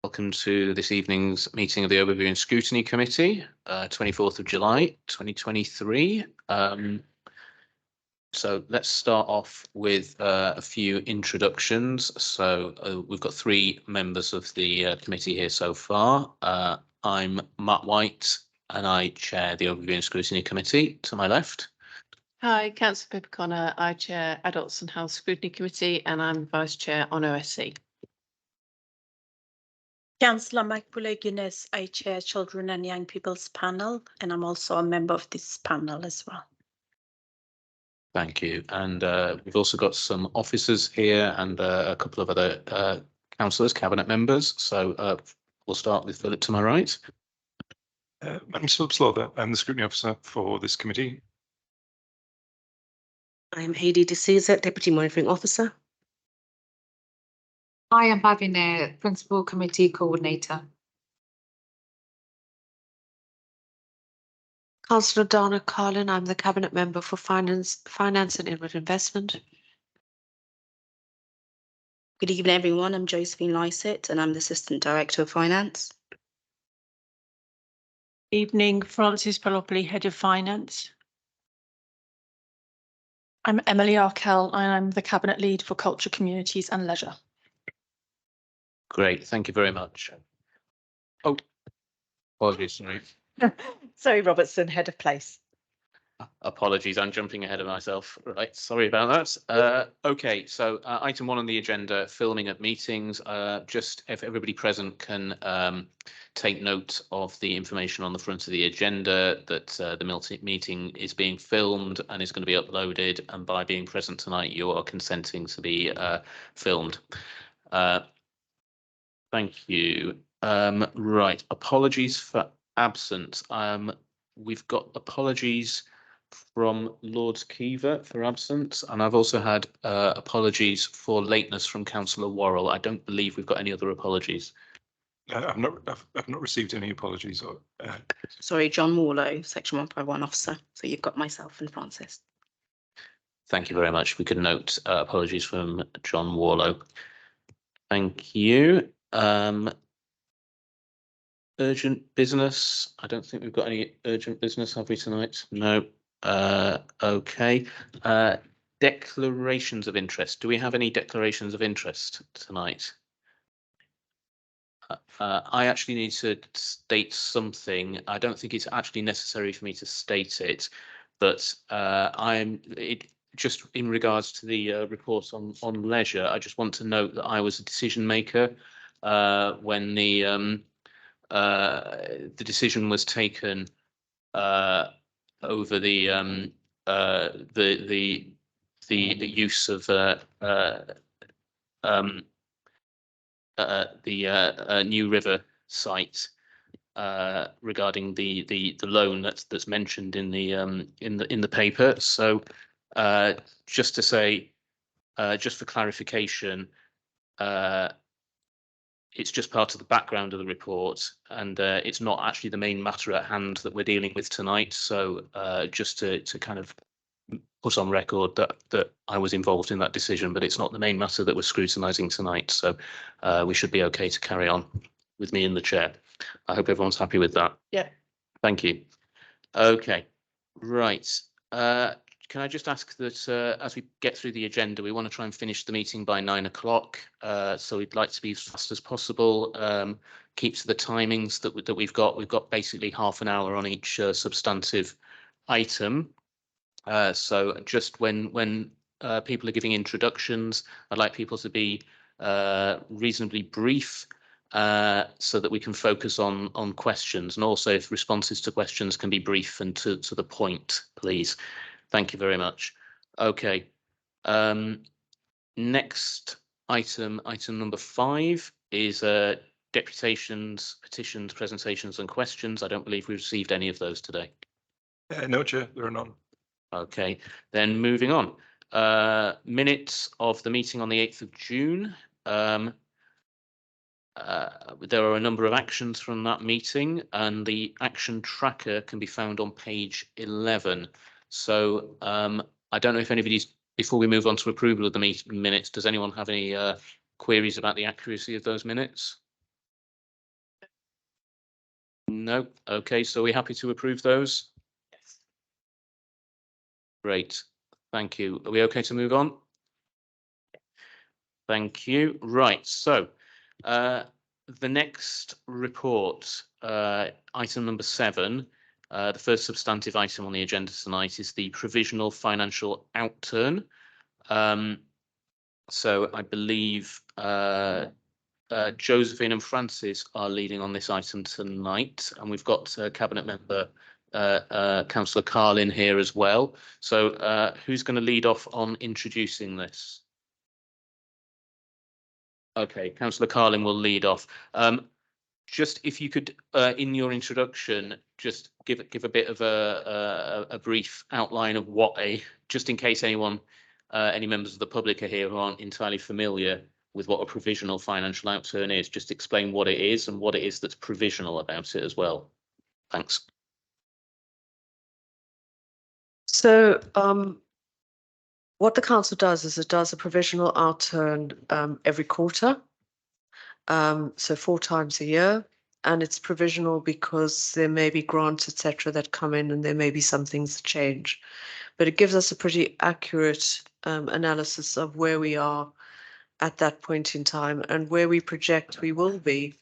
Welcome to this evening's meeting of the Overview and Scrutiny Committee, 24th of July, 2023. So let's start off with a few introductions. So we've got three members of the committee here so far. I'm Matt White and I chair the Overview and Scrutiny Committee to my left. Hi, Councillor Pippa Connor. I chair Adults and Health Scrutiny Committee and I'm Vice Chair on OSC. Councillor Makbule Guinness, I chair Children and Young People's Panel, and I'm also a member of this panel as well. Thank you. And we've also got some officers here and a couple of other councillors, cabinet members. So we'll start with Philip to my right. I'm Philip Slaughter. I'm the scrutiny officer for this committee. I'm Hayley D'Souza, Deputy Monitoring Officer. I am Bhavina, Principal Committee Coordinator. Councillor Donna Carlin, I'm the Cabinet Member for Finance and Inward Investment. Good evening, everyone. I'm Josephine Lysett and I'm the Assistant Director of Finance. Evening, Frances Palopoli, Head of Finance. I'm Emily Arkell and I'm the Cabinet Lead for Culture, Communities and Leisure. Great, thank you very much. Oh, apologies, sorry. Zoe Robertson, Head of Place. Apologies, I'm jumping ahead of myself. Right, sorry about that. Okay, so item 1 on the agenda, filming at meetings. Just if everybody present can take note of the information on the front of the agenda that the meeting is being filmed and is going to be uploaded, and by being present tonight you are consenting to be filmed. Thank you. Right, apologies for absence. We've got apologies from Lord Keever for absence, and I've also had apologies for lateness from Councillor Worrell. I don't believe we've got any other apologies. I've not received any apologies. Sorry, John Warlow, Section 151 Officer. So you've got myself and Francis. Thank you very much. We could note apologies from John Warlow. Thank you. Urgent business. I don't think we've got any urgent business, have we, tonight? No. Okay. Declarations of interest. Do we have any declarations of interest tonight? I actually need to state something. I don't think it's actually necessary for me to state it, but just in regards to the report on leisure, I just want to note that I was a decision maker when the decision was taken over the use of the New River site regarding the loan that's mentioned in the paper. So just to say, just for clarification, it's just part of the background of the report, and it's not actually the main matter at hand that we're dealing with tonight. So just to kind of put on record that I was involved in that decision, but it's not the main matter that we're scrutinising tonight. So we should be okay to carry on with me in the chair. I hope everyone's happy with that. Yeah. Thank you. Okay, right. Can I just ask that as we get through the agenda, we want to try and finish the meeting by 9 o'clock. So we'd like to be as fast as possible. Keep to the timings that we've got. We've got basically half an hour on each substantive item. So just when people are giving introductions, I'd like people to be reasonably brief so that we can focus on questions, and also if responses to questions can be brief and to the point, please. Thank you very much. Okay. Next item number 5 is deputations, petitions, presentations and questions. I don't believe we've received any of those today. No, Chair, there are none. Okay, then moving on. Minutes of the meeting on the 8th of June. There are a number of actions from that meeting, and the action tracker can be found on page 11. So I don't know if anybody's, before we move on to approval of the minutes, does anyone have any queries about the accuracy of those minutes? No. Okay, so we're happy to approve those? Great. Thank you. Are we okay to move on? Thank you. Right, so the next report, item number 7, the first substantive item on the agenda tonight is the provisional financial outturn. So I believe Josephine and Francis are leading on this item tonight, and we've got Cabinet Member Councillor Carlin here as well. So who's going to lead off on introducing this? Okay, Councillor Carlin will lead off. Just if you could, in your introduction, just give a bit of a brief outline of what just in case anyone, any members of the public are here who aren't entirely familiar with what a provisional financial outturn is, just explain what it is and what it is that's provisional about it as well. Thanks. So what the council does is it does a provisional outturn every quarter. So 4 times a year, and it's provisional because there may be grants, etc., that come in, and there may be some things that change. But it gives us a pretty accurate analysis of where we are at that point in time and where we project we will be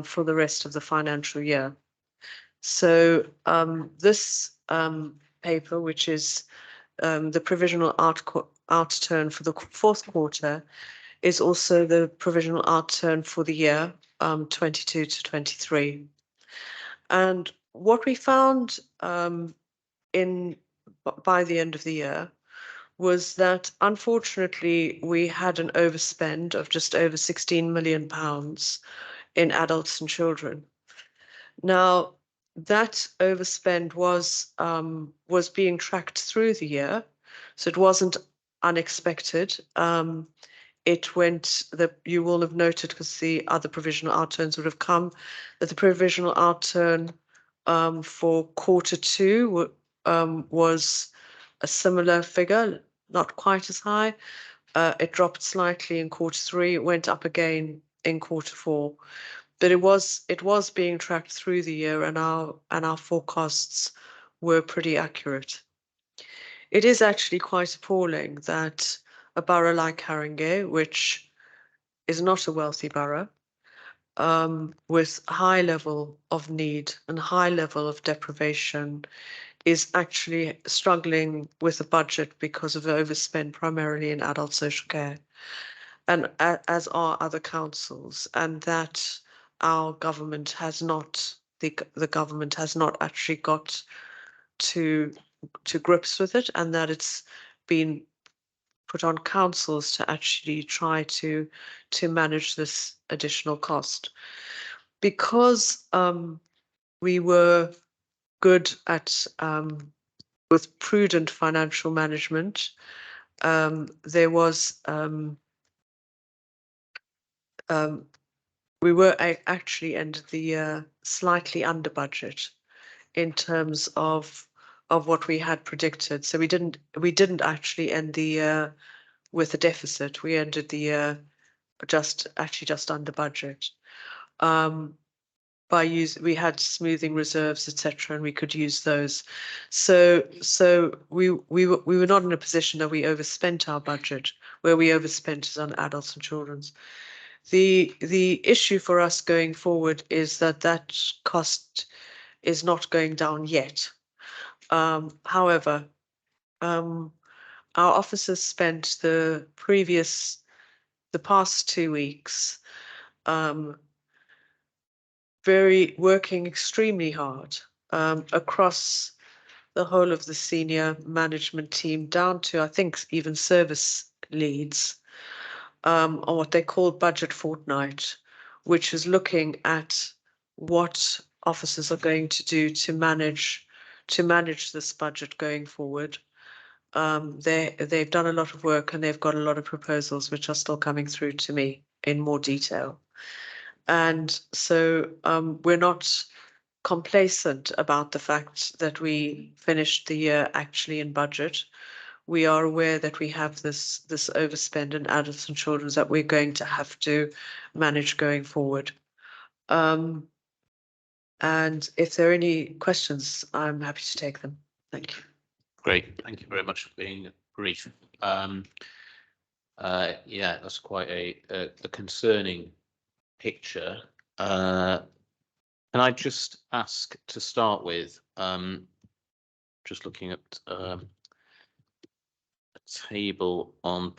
for the rest of the financial year. So this paper, which is the provisional outturn for the 4th quarter, is also the provisional outturn for the year 22 to 23. And what we found by the end of the year was that unfortunately we had an overspend of just over £16 million in adults and children. Now that overspend was being tracked through the year, so it wasn't unexpected. It went, you will have noted, because the other provisional outturns would have come, that the provisional outturn for Q2 was a similar figure, not quite as high. It dropped slightly in Q3, it went up again in Q4. But it was being tracked through the year, and our forecasts were pretty accurate. It is actually quite appalling that a borough like Haringey, which is not a wealthy borough, with high level of need and high level of deprivation, is actually struggling with a budget because of overspend primarily in adult social care, and as are other councils, and that our government has not, the government has not actually got to grips with it, and that it's been put on councils to actually try to manage this additional cost. Because we were good at with prudent financial management, there was we were actually ended the year slightly under budget in terms of what we had predicted. So we didn't actually end the year with a deficit. We ended the year just under budget. We had smoothing reserves, etc., and we could use those. So we were not in a position that we overspent our budget. Where we overspent is on adults and children's. The issue for us going forward is that cost is not going down yet. However, our officers spent the past 2 weeks working extremely hard across the whole of the senior management team, down to, I think, even service leads, on what they call budget fortnight, which is looking at what officers are going to do to manage this budget going forward. They've done a lot of work, and they've got a lot of proposals which are still coming through to me in more detail. And so we're not complacent about the fact that we finished the year actually in budget. We are aware that we have this overspend in adults and children that we're going to have to manage going forward. And if there are any questions, I'm happy to take them. Thank you. Great, thank you very much for being brief. Yeah, that's quite a concerning picture. Can I just ask to start with, just looking at a table on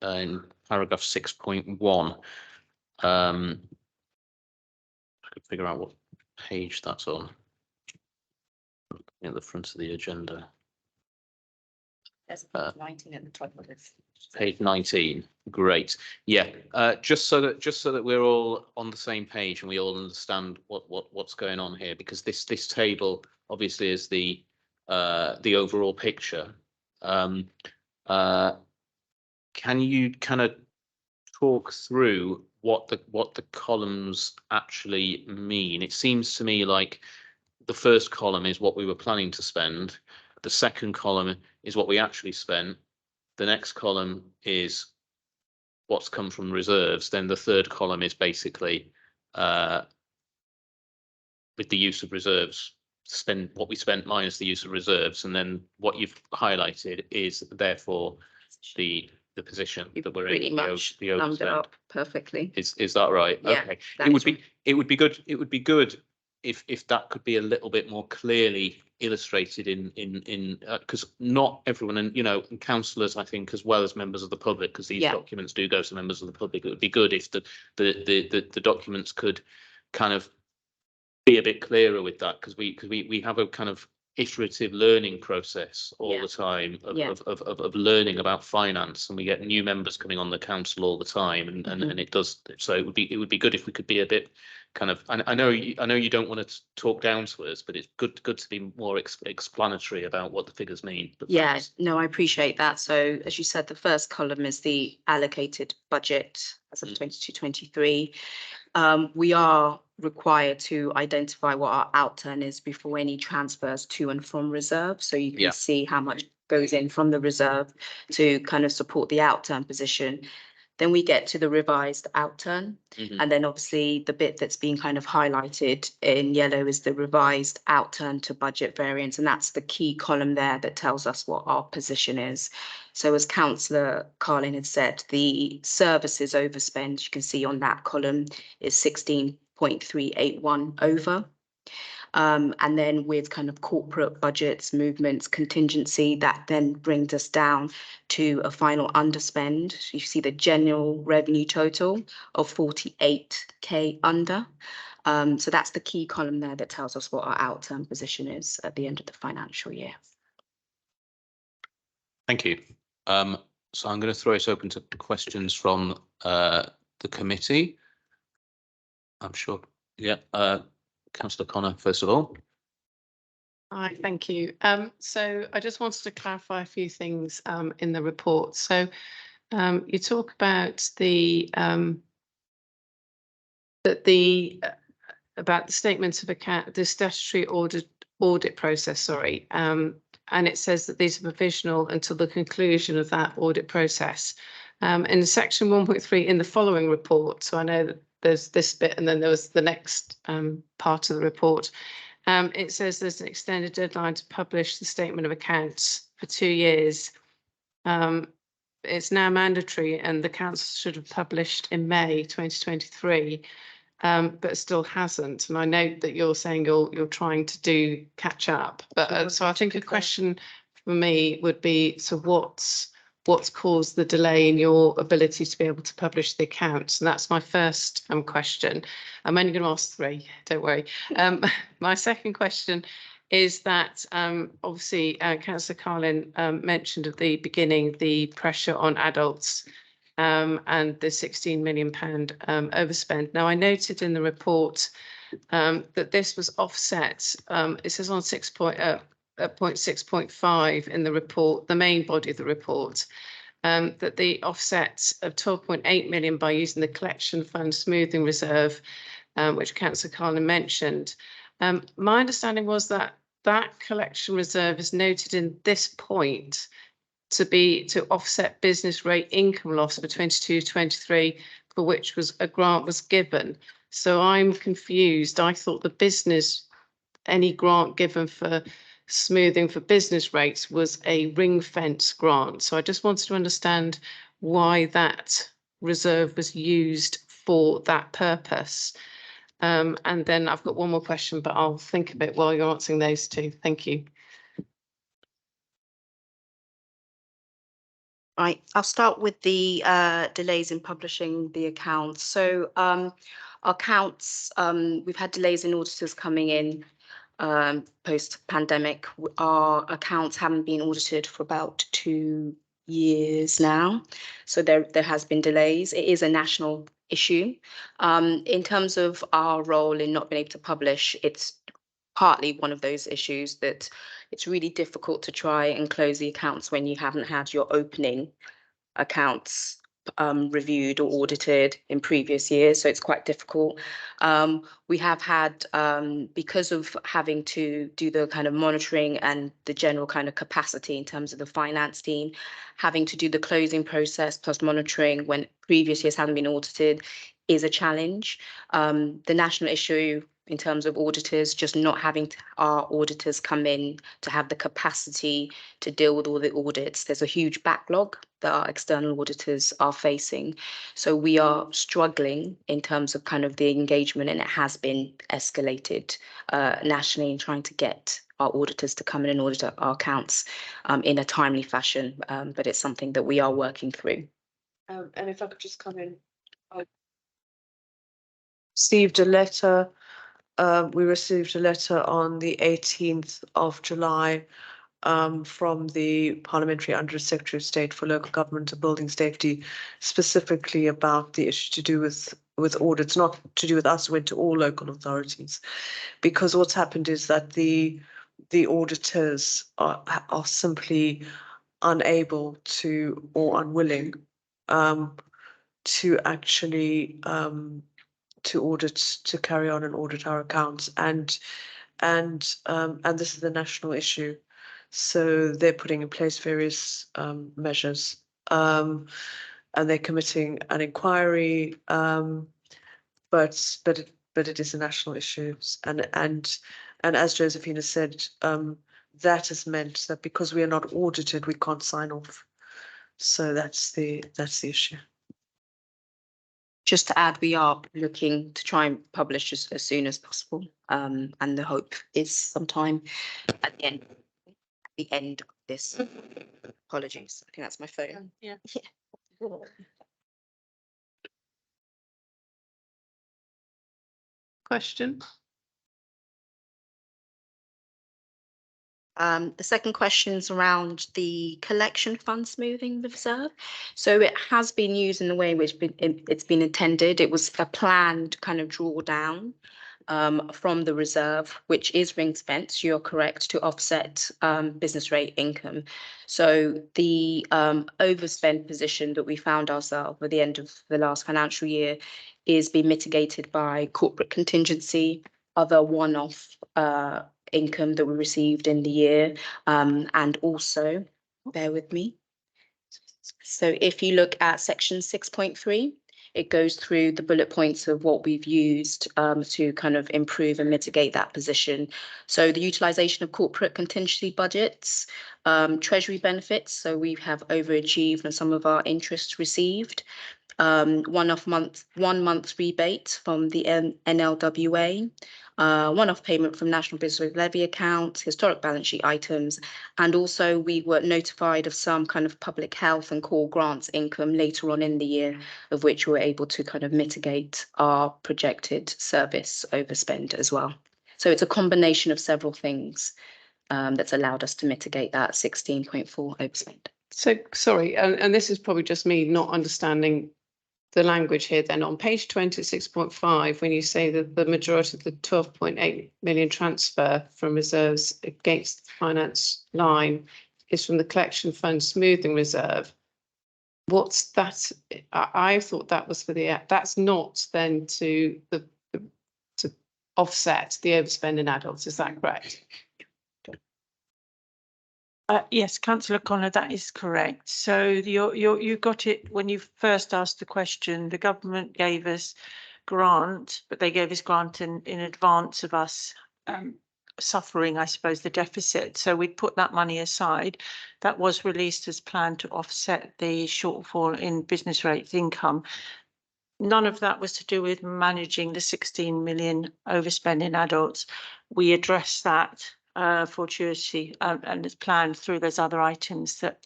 in paragraph 6.1. I could figure out what page that's on. At the front of the agenda. There's 19 at the top of this. Page 19. Great. Yeah. Just so that we're all on the same page and we all understand what's going on here, because this table obviously is the overall picture. Can you kind of talk through what the columns actually mean? It seems to me like the first column is what we were planning to spend. The second column is what we actually spent. The next column is what's come from reserves. Then the third column is basically with the use of reserves, spend what we spent minus the use of reserves. And then what you've highlighted is therefore the position You've that we're pretty in. much The summed it overspend. up perfectly. Is that right? Yeah, Okay. that It would is be right. it would be good. It would be good if that could be a little bit more clearly illustrated in because not everyone, and and councillors, I think, as well as members of the public, because these Yeah. documents do go to members of the public. It would be good if the documents could kind of be a bit clearer with that, because we have a kind of iterative learning process all Yeah. the time Yeah. of learning about finance, and we get new members coming on the council all the time, and Mhm. it does. So it would be good if we could be a bit kind of. I know you don't want to talk down to us, but it's good to be more explanatory about what the figures mean. But Yeah, thanks. no, I appreciate that. So as you said, the first column is the allocated budget as of 22-23. We are required to identify what our outturn is before any transfers to and from reserve. So you can Yeah. see how much goes in from the reserve to kind of support the outturn position. Then we get to the revised outturn. Mhm. And then obviously the bit that's been kind of highlighted in yellow is the revised outturn to budget variance. And that's the key column there that tells us what our position is. So as Councillor Carlin had said, the services overspend, you can see on that column, is 16.381 over. And then with kind of corporate budgets, movements, contingency, that then brings us down to a final underspend. You see the general revenue total of 48k under. So that's the key column there that tells us what our outturn position is at the end of the financial year. Thank you. So I'm going to throw it open to questions from the committee. I'm sure. Yeah. Councillor Connor, first of all. Hi, thank you. So I just wanted to clarify a few things in the report. So you talk about the about the statements of account, the statutory audit process, sorry. And it says that these are provisional until the conclusion of that audit process. In section 1.3 in the following report, so I know that there's this bit and then there was the next part of the report. It says there's an extended deadline to publish the statement of accounts for 2 years. It's now mandatory and the council should have published in May 2023, but still hasn't. And I note that you're saying you're trying to do catch up. But so I think a question for me would be, so what's caused the delay in your ability to be able to publish the accounts? And that's my first question. I'm only going to ask 3, don't worry. My second question is that obviously Councillor Carlin mentioned at the beginning the pressure on adults and the £16 million overspend. Now I noted in the report that this was offset. It says on 6.5 in the report, the main body of the report, that the offset of 12.8 million by using the collection fund smoothing reserve, which Councillor Carlin mentioned. My understanding was that that collection reserve is noted in this point to offset business rate income loss for 22-23, for which was a grant was given. So I'm confused. I thought the business, any grant given for smoothing for business rates was a ring fence grant. So I just wanted to understand why that reserve was used for that purpose. And then I've got one more question, but I'll think of it while you're answering those two. Thank you. Right, I'll start with the delays in publishing the accounts. So our accounts, we've had delays in auditors coming in post-pandemic. Our accounts haven't been audited for about 2 years now. So there has been delays. It is a national issue. In terms of our role in not being able to publish, it's partly one of those issues that it's really difficult to try and close the accounts when you haven't had your opening accounts reviewed or audited in previous years, so it's quite difficult. We have had, because of having to do the kind of monitoring and the general kind of capacity in terms of the finance team, having to do the closing process plus monitoring when previous years haven't been audited is a challenge. The national issue in terms of auditors, just not having our auditors come in to have the capacity to deal with all the audits. There's a huge backlog that our external auditors are facing. So we are struggling in terms of kind of the engagement, and it has been escalated nationally in trying to get our auditors to come in and audit our accounts in a timely fashion. But it's something that we are working through. And if I could just come in, I received a letter. We received a letter on the 18th of July from the Parliamentary Under Secretary of State for Local Government and Building Safety, specifically about the issue to do with audits, not to do with us, went to all local authorities. Because what's happened is that the auditors are simply unable to or unwilling to actually to carry on and audit our accounts, and this is a national issue, so they're putting in place various measures, and they're committing an inquiry, but it is a national issue, and as Josephina said, that has meant that because we are not audited, we can't sign off. So that's the issue. Just to add, we are looking to try and publish as soon as possible. And the hope is sometime at the end of this. Apologies, I think that's my phone. Yeah. Question? The second question is around the collection fund smoothing reserve. So it has been used in the way in which it's been intended. It was a planned kind of drawdown from the reserve, which is ring fenced, you're correct, to offset business rate income. So the overspend position that we found ourselves at the end of the last financial year is being mitigated by corporate contingency, other one-off income that we received in the year, and also, bear with me. So if you look at section 6.3, it goes through the bullet points of what we've used to kind of improve and mitigate that position. So the utilization of corporate contingency budgets, treasury benefits, so we have overachieved on some of our interest received, 1 month rebate from the NLWA, one-off payment from National Business Levy account, historic balance sheet items, and also we were notified of some kind of public health and core grants income later on in the year, of which we were able to kind of mitigate our projected service overspend as well. So it's a combination of several things that's allowed us to mitigate that 16.4 overspend. So, sorry, and this is probably just me not understanding the language here then. On page 26.5, when you say that the majority of the 12.8 million transfer from reserves against the finance line is from the collection fund smoothing reserve, what's that? I thought that was for the, that's not then to offset the overspend in adults, is that correct? Yes, Councillor Connor, that is correct. So you got it when you first asked the question. The government gave us grant, but they gave us grant in advance of us suffering, I suppose, the deficit. So we'd put that money aside. That was released as planned to offset the shortfall in business rates income. None of that was to do with managing the 16 million overspend in adults. We addressed that fortuitously and it's planned through those other items that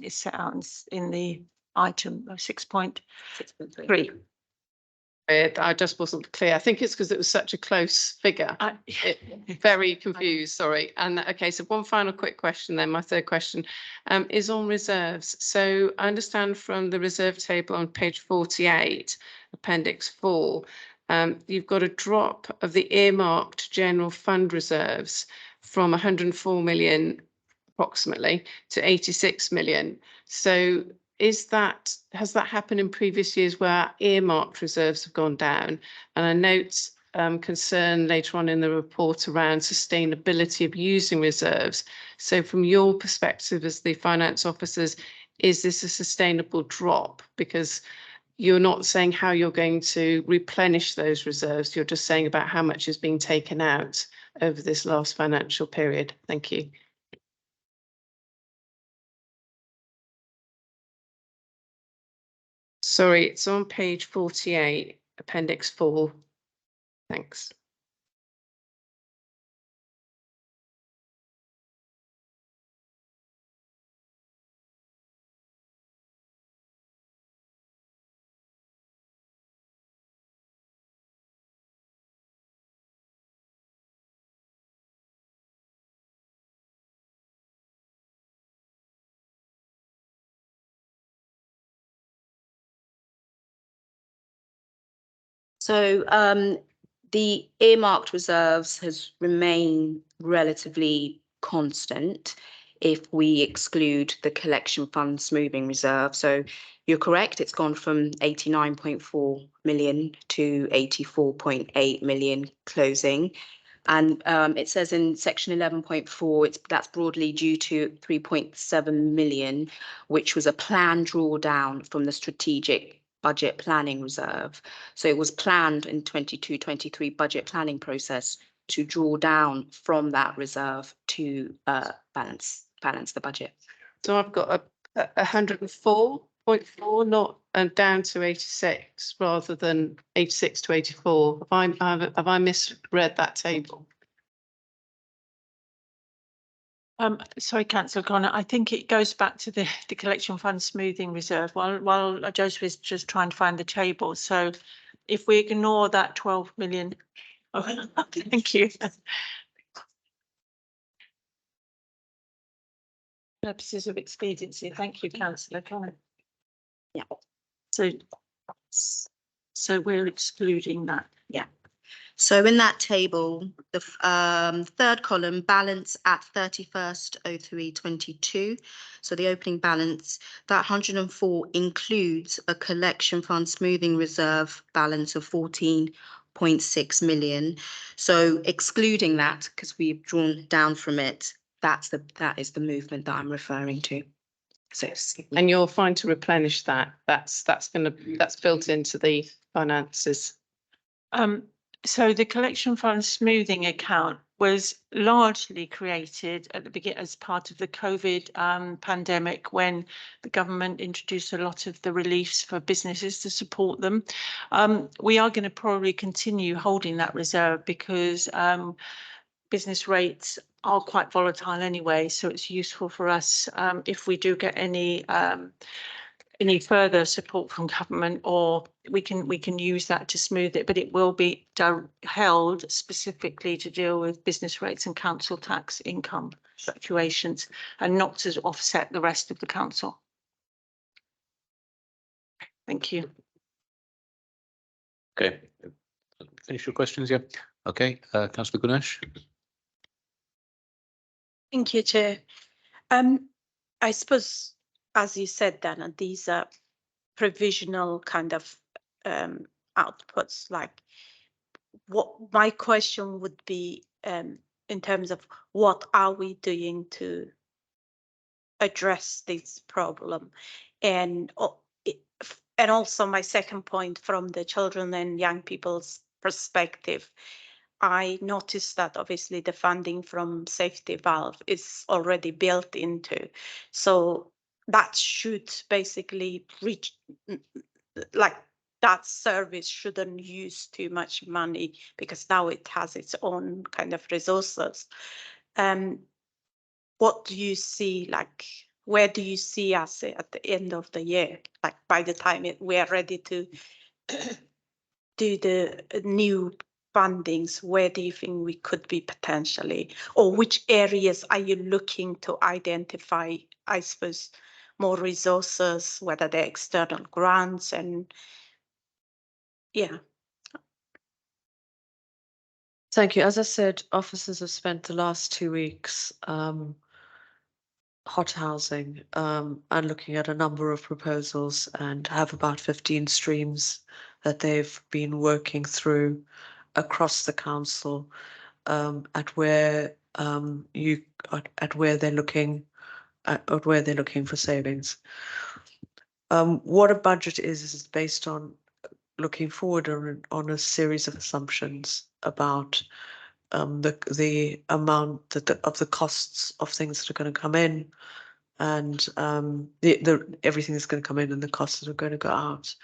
is set out in the item of 6.3. I just wasn't clear. I think it's because it was such a close figure. Very confused, sorry. And okay, so one final quick question then, my third question is on reserves. So I understand from the reserve table on page 48, appendix 4, you've got a drop of the earmarked general fund reserves from 104 million approximately to 86 million. So has that happened in previous years where earmarked reserves have gone down? And I note concern later on in the report around sustainability of using reserves. So from your perspective as the finance officers, is this a sustainable drop? Because you're not saying how you're going to replenish those reserves. You're just saying about how much is being taken out over this last financial period. Thank you. Sorry, it's on page 48, appendix 4. Thanks. So the earmarked reserves has remained relatively constant if we exclude the collection fund smoothing reserve. So you're correct, it's gone from 89.4 million to 84.8 million closing. And it says in section 11.4, that's broadly due to 3.7 million, which was a planned drawdown from the strategic budget planning reserve. So it was planned in 22-23 budget planning process to draw down from that reserve to balance the budget. So I've got a 104.4, not down to 86 rather than 86 to 84. Have I misread that table? Sorry, Councillor Connor, I think it goes back to the collection fund smoothing reserve while Joseph is just trying to find the table. So if we ignore that 12 million, oh, thank you. Purposes of expediency. Thank you, Councillor Connor. Yeah. So we're excluding that. Yeah. So in that table, the third column, balance at 31/03/22. So the opening balance, that 104 includes a collection fund smoothing reserve balance of 14.6 million. So excluding that, because we've drawn down from it, that is the movement that I'm referring to. So, and you're fine to replenish that. That's built into the finances. So the collection fund smoothing account was largely created at the beginning as part of the COVID pandemic, when the government introduced a lot of the reliefs for businesses to support them. We are going to probably continue holding that reserve because business rates are quite volatile anyway, so it's useful for us if we do get any further support from government, or we can use that to smooth it, but it will be held specifically to deal with business rates and council tax income fluctuations and not to offset the rest of the council. Thank you. Okay, finish your questions, yeah. Okay, Councillor Ganesh. Thank you, Chair. I suppose, as you said, Dana, these are provisional kind of outputs. Like, what my question would be in terms of what are we doing to address this problem, and and also my second point, from the children and young people's perspective, I noticed that obviously the funding from safety valve is already built into, so that should basically reach, like, that service shouldn't use too much money because now it has its own kind of resources. What do you see, like, where do you see us at the end of the year? Like, by the time we are ready to do the new fundings, where do you think we could be potentially, or which areas are you looking to identify, I suppose, more resources, whether they're external grants, and yeah. Thank you. As I said, officers have spent the last 2 weeks hot housing and looking at a number of proposals, and have about 15 streams that they've been working through across the council at where they're looking for savings. What a budget is based on looking forward on a series of assumptions about the amount of the costs of things that are going to come in, and the everything that's going to come in and the costs that are going to go out.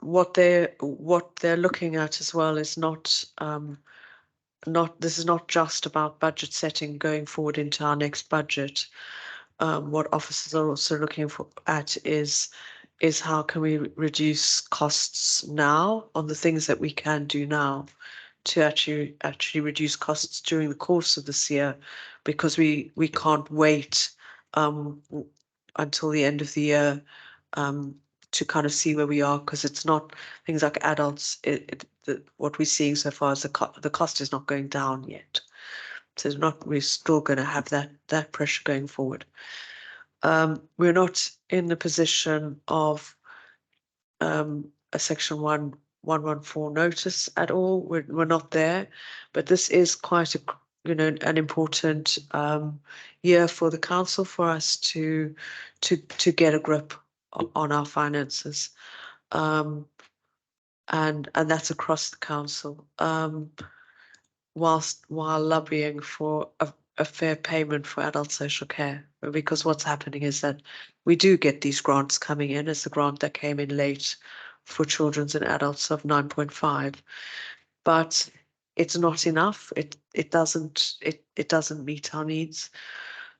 What they're looking at as well is not this is not just about budget setting going forward into our next budget. What officers are also looking at is how can we reduce costs now on the things that we can do now to actually reduce costs during the course of this year, because we can't wait until the end of the year to kind of see where we are, because it's not things like adults. What we're seeing so far is the cost is not going down yet, so we're still going to have that pressure going forward. We're not in the position of a section 114 notice at all. We're not there, but this is quite an important year for the council, for us to get a grip on our finances, and that's across the council, while lobbying for a fair payment for adult social care, because what's happening is that we do get these grants coming in, as the grant that came in late for children's and adults of 9.5, but it's not enough. It doesn't meet our needs.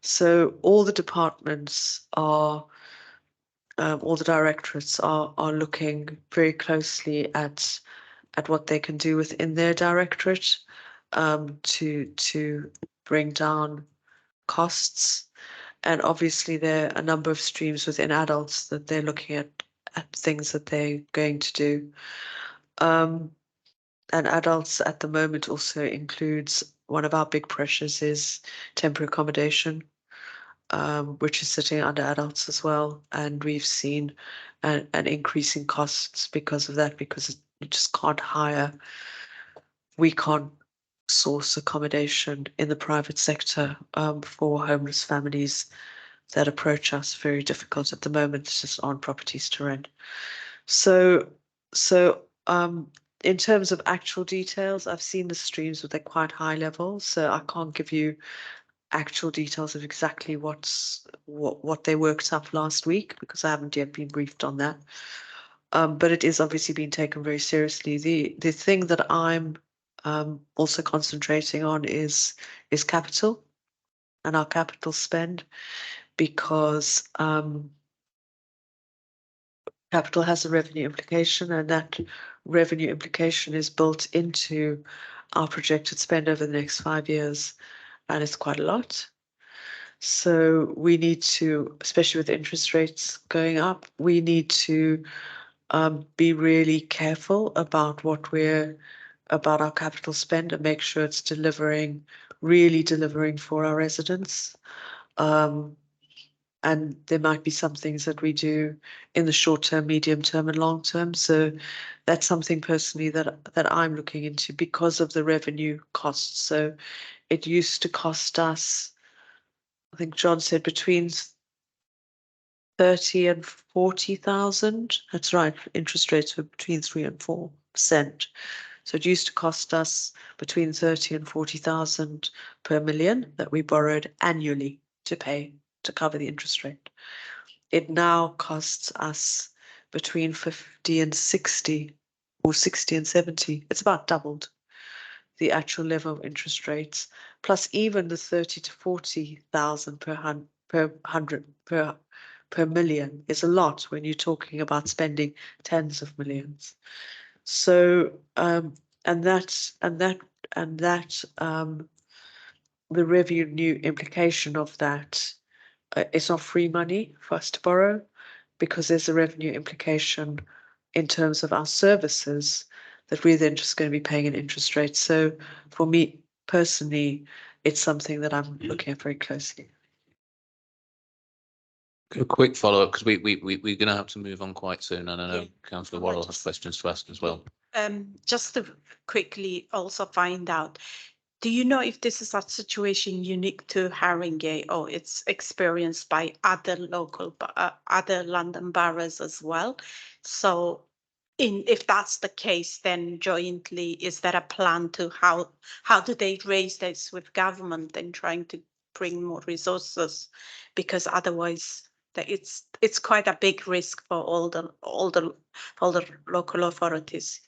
So all the departments all the directorates are looking very closely at what they can do within their directorate to bring down costs. And obviously there are a number of streams within adults that they're looking at things that they're going to do. And adults at the moment also includes, one of our big pressures is temporary accommodation, which is sitting under adults as well. And we've seen an increase in costs because of that, because you just can't hire. We can't source accommodation in the private sector for homeless families that approach us. Very difficult at the moment. There's just aren't properties to rent. So in terms of actual details, I've seen the streams, but they're quite high level, so I can't give you actual details of exactly what they worked up last week, because I haven't yet been briefed on that. But it is obviously being taken very seriously. The thing that I'm also concentrating on is capital and our capital spend, because capital has a revenue implication, and that revenue implication is built into our projected spend over the next 5 years, and it's quite a lot. So we need to, especially with interest rates going up, we need to be really careful about about our capital spend, and make sure it's really delivering for our residents. And there might be some things that we do in the short term, medium term, and long term. So that's something personally that I'm looking into, because of the revenue costs. So it used to cost us, I think John said, between 30 and 40,000. That's right. Interest rates were between 3 and 4%. So it used to cost us between 30 and 40,000 per million that we borrowed annually to pay to cover the interest rate. It now costs us between 50 and 60 or 60 and 70. It's about doubled the actual level of interest rates, plus even the 30 to 40,000 per million is a lot when you're talking about spending tens of millions. So the revenue implication of that, it's not free money for us to borrow, because there's a revenue implication in terms of our services that we're then just going to be paying an interest rate. So for me personally, it's something that I'm looking at very closely. A quick follow-up, because we're going to have to move on quite soon, and I know Yeah. Councillor Well, Worrell has questions to ask as well. Just to quickly also find out, do you know if this is a situation unique to Haringey or it's experienced by other other London boroughs as well? So if that's the case, then jointly, is there a plan to how do they raise this with government and trying to bring more resources? Because otherwise it's quite a big risk for all the local authorities.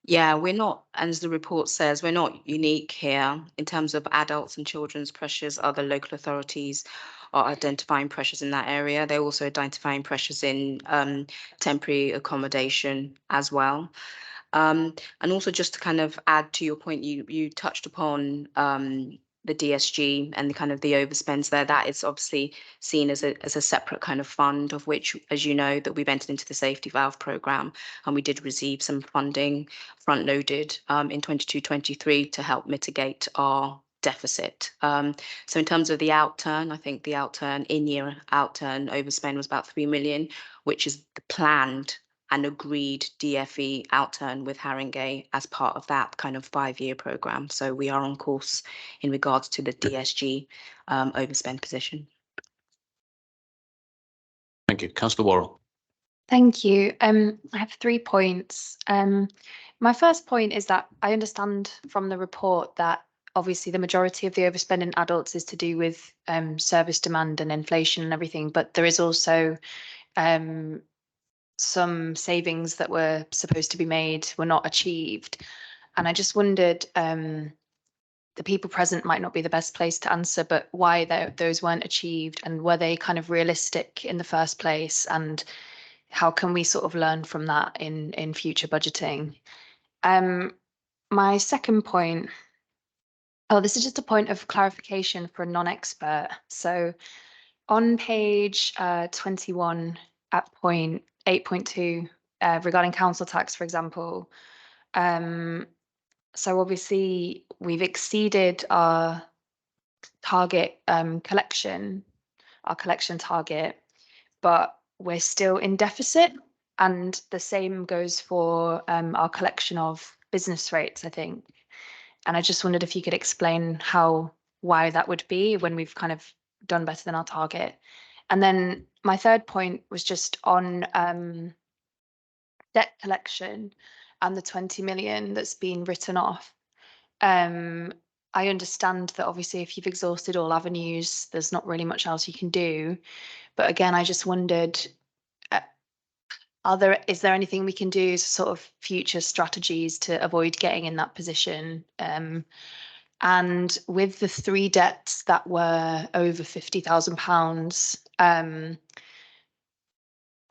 Yeah, we're not, as the report says, we're not unique here in terms of adults and children's pressures. Other local authorities are identifying pressures in that area. They're also identifying pressures in temporary accommodation as well. And also just to kind of add to your point, you touched upon the DSG and the kind of the overspends there. That is obviously seen as a separate kind of fund, of which, as you know, that we've entered into the safety valve programme, and we did receive some funding front loaded in 22-23 to help mitigate our deficit. So in terms of the outturn, I think the outturn in-year outturn overspend was about 3 million, which is the planned and agreed DFE outturn with Haringey as part of that kind of 5-year programme. So we are on course in regards to the DSG overspend position. Thank you. Councillor Worrell. Thank you. I have 3 points. My first point is that I understand from the report that obviously the majority of the overspend in adults is to do with service demand and inflation and everything, but there is also some savings that were supposed to be made were not achieved. And I just wondered, the people present might not be the best place to answer, but why those weren't achieved, and were they kind of realistic in the first place, and how can we sort of learn from that in future budgeting? My second point, this is just a point of clarification for a non-expert. So on page 21 at point 8.2, regarding council tax, for example, so obviously we've exceeded our target collection target, but we're still in deficit. And the same goes for our collection of business rates, I think. And I just wondered if you could explain why that would be when we've kind of done better than our target. And then my third point was just on debt collection and the 20 million that's been written off. I understand that obviously if you've exhausted all avenues, there's not really much else you can do. But again, I just wondered, is there anything we can do as sort of future strategies to avoid getting in that position? And with the 3 debts that were over £50,000,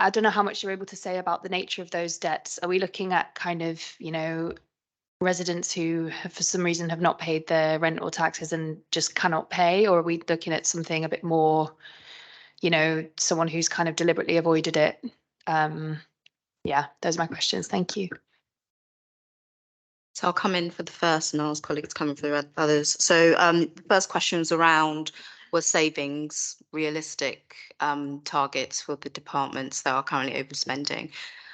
I don't know how much you're able to say about the nature of those debts. Are we looking at kind of, residents who have, for some reason, have not paid their rent or taxes and just cannot pay? Or are we looking at something a bit more, someone who's kind of deliberately avoided it? Yeah, those are my questions. Thank you. So I'll come in for the first and ask colleagues to come in for the others. So the first question was around, were savings realistic targets for the departments that are currently overspending?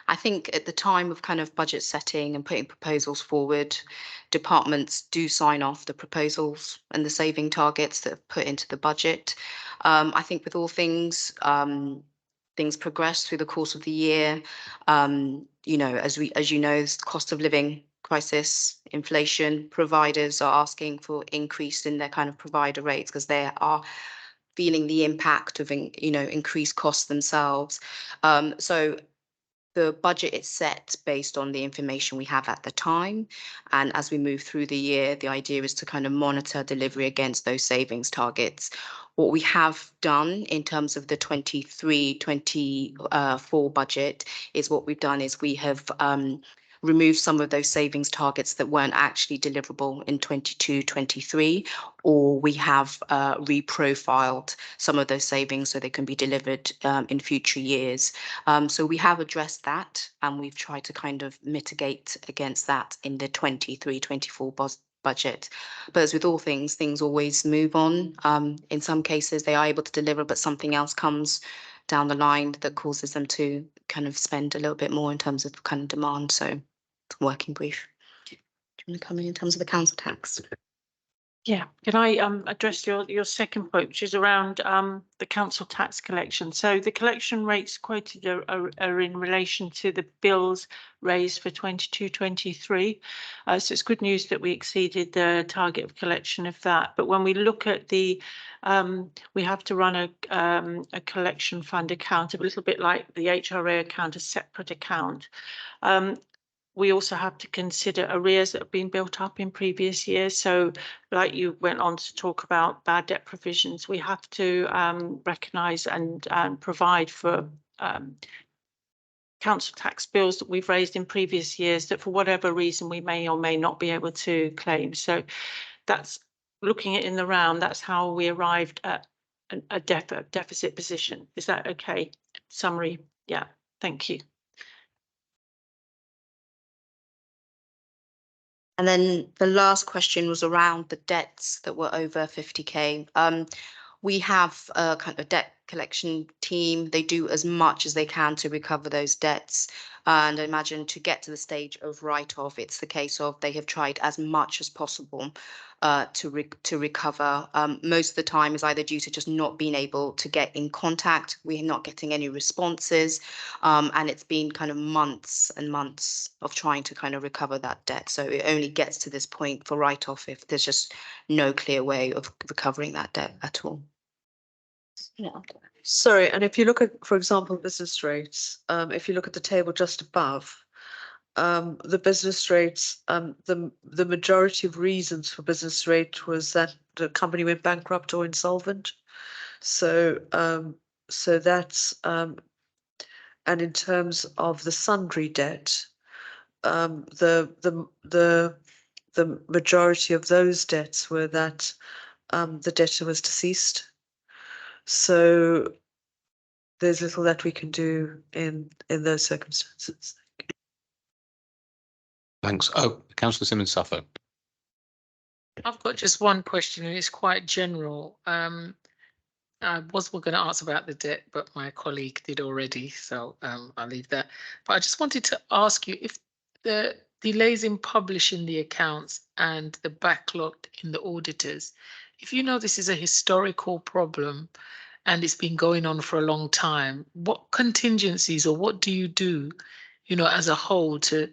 I think at the time of kind of budget setting and putting proposals forward, departments do sign off the proposals and the saving targets that are put into the budget. I think with all things, things progress through the course of the year. You know, as you know, cost of living crisis, inflation, providers are asking for increase in their kind of provider rates because they are feeling the impact of, you know, increased costs themselves. So the budget is set based on the information we have at the time. And as we move through the year, the idea is to kind of monitor delivery against those savings targets. What we have done in terms of the 23-24 budget is what we've done is we have remove some of those savings targets that weren't actually deliverable in 22-23, or we have reprofiled some of those savings so they can be delivered in future years. So we have addressed that, and we've tried to kind of mitigate against that in the 23-24 budget. But as with all things, things always move on. In some cases, they are able to deliver, but something else comes down the line that causes them to kind of spend a little bit more in terms of kind of demand. So it's a working brief. Do you want to come in terms of the council tax? Yeah, can I address your second point, which is around the council tax collection? So the collection rates quoted are in relation to the bills raised for 22-23. So it's good news that we exceeded the target of collection of that. But when we look at the we have to run a collection fund account, a little bit like the HRA account, a separate account. We also have to consider arrears that have been built up in previous years. So like you went on to talk about bad debt provisions, we have to recognise and provide for council tax bills that we've raised in previous years that for whatever reason we may or may not be able to claim. So that's looking at in the round, that's how we arrived at a deficit position. Is that okay? Summary? Yeah, thank you. And then the last question was around the debts that were over 50k. We have a kind of debt collection team. They do as much as they can to recover those debts. And I imagine to get to the stage of write-off, it's the case of they have tried as much as possible to recover. Most of the time is either due to just not being able to get in contact. We're not getting any responses. And it's been kind of months and months of trying to kind of recover that debt. So it only gets to this point for write-off if there's just no clear way of recovering that debt at all. Yeah. Sorry, and if you look at, for example, business rates, if you look at the table just above, the business rates, the majority of reasons for business rate was that the company went bankrupt or insolvent. So so that's and in terms of the sundry debt, the majority of those debts were that the debtor was deceased. So there's little that we can do in those circumstances. Thanks. Oh, Councillor Simmons-Suffolk. I've got just one question, and it's quite general. I was going to ask about the debt, but my colleague did already, so I'll leave that. But I just wanted to ask you if the delays in publishing the accounts and the backlog in the auditors, if you know this is a historical problem and it's been going on for a long time, what contingencies or what do you do, you know, as a whole to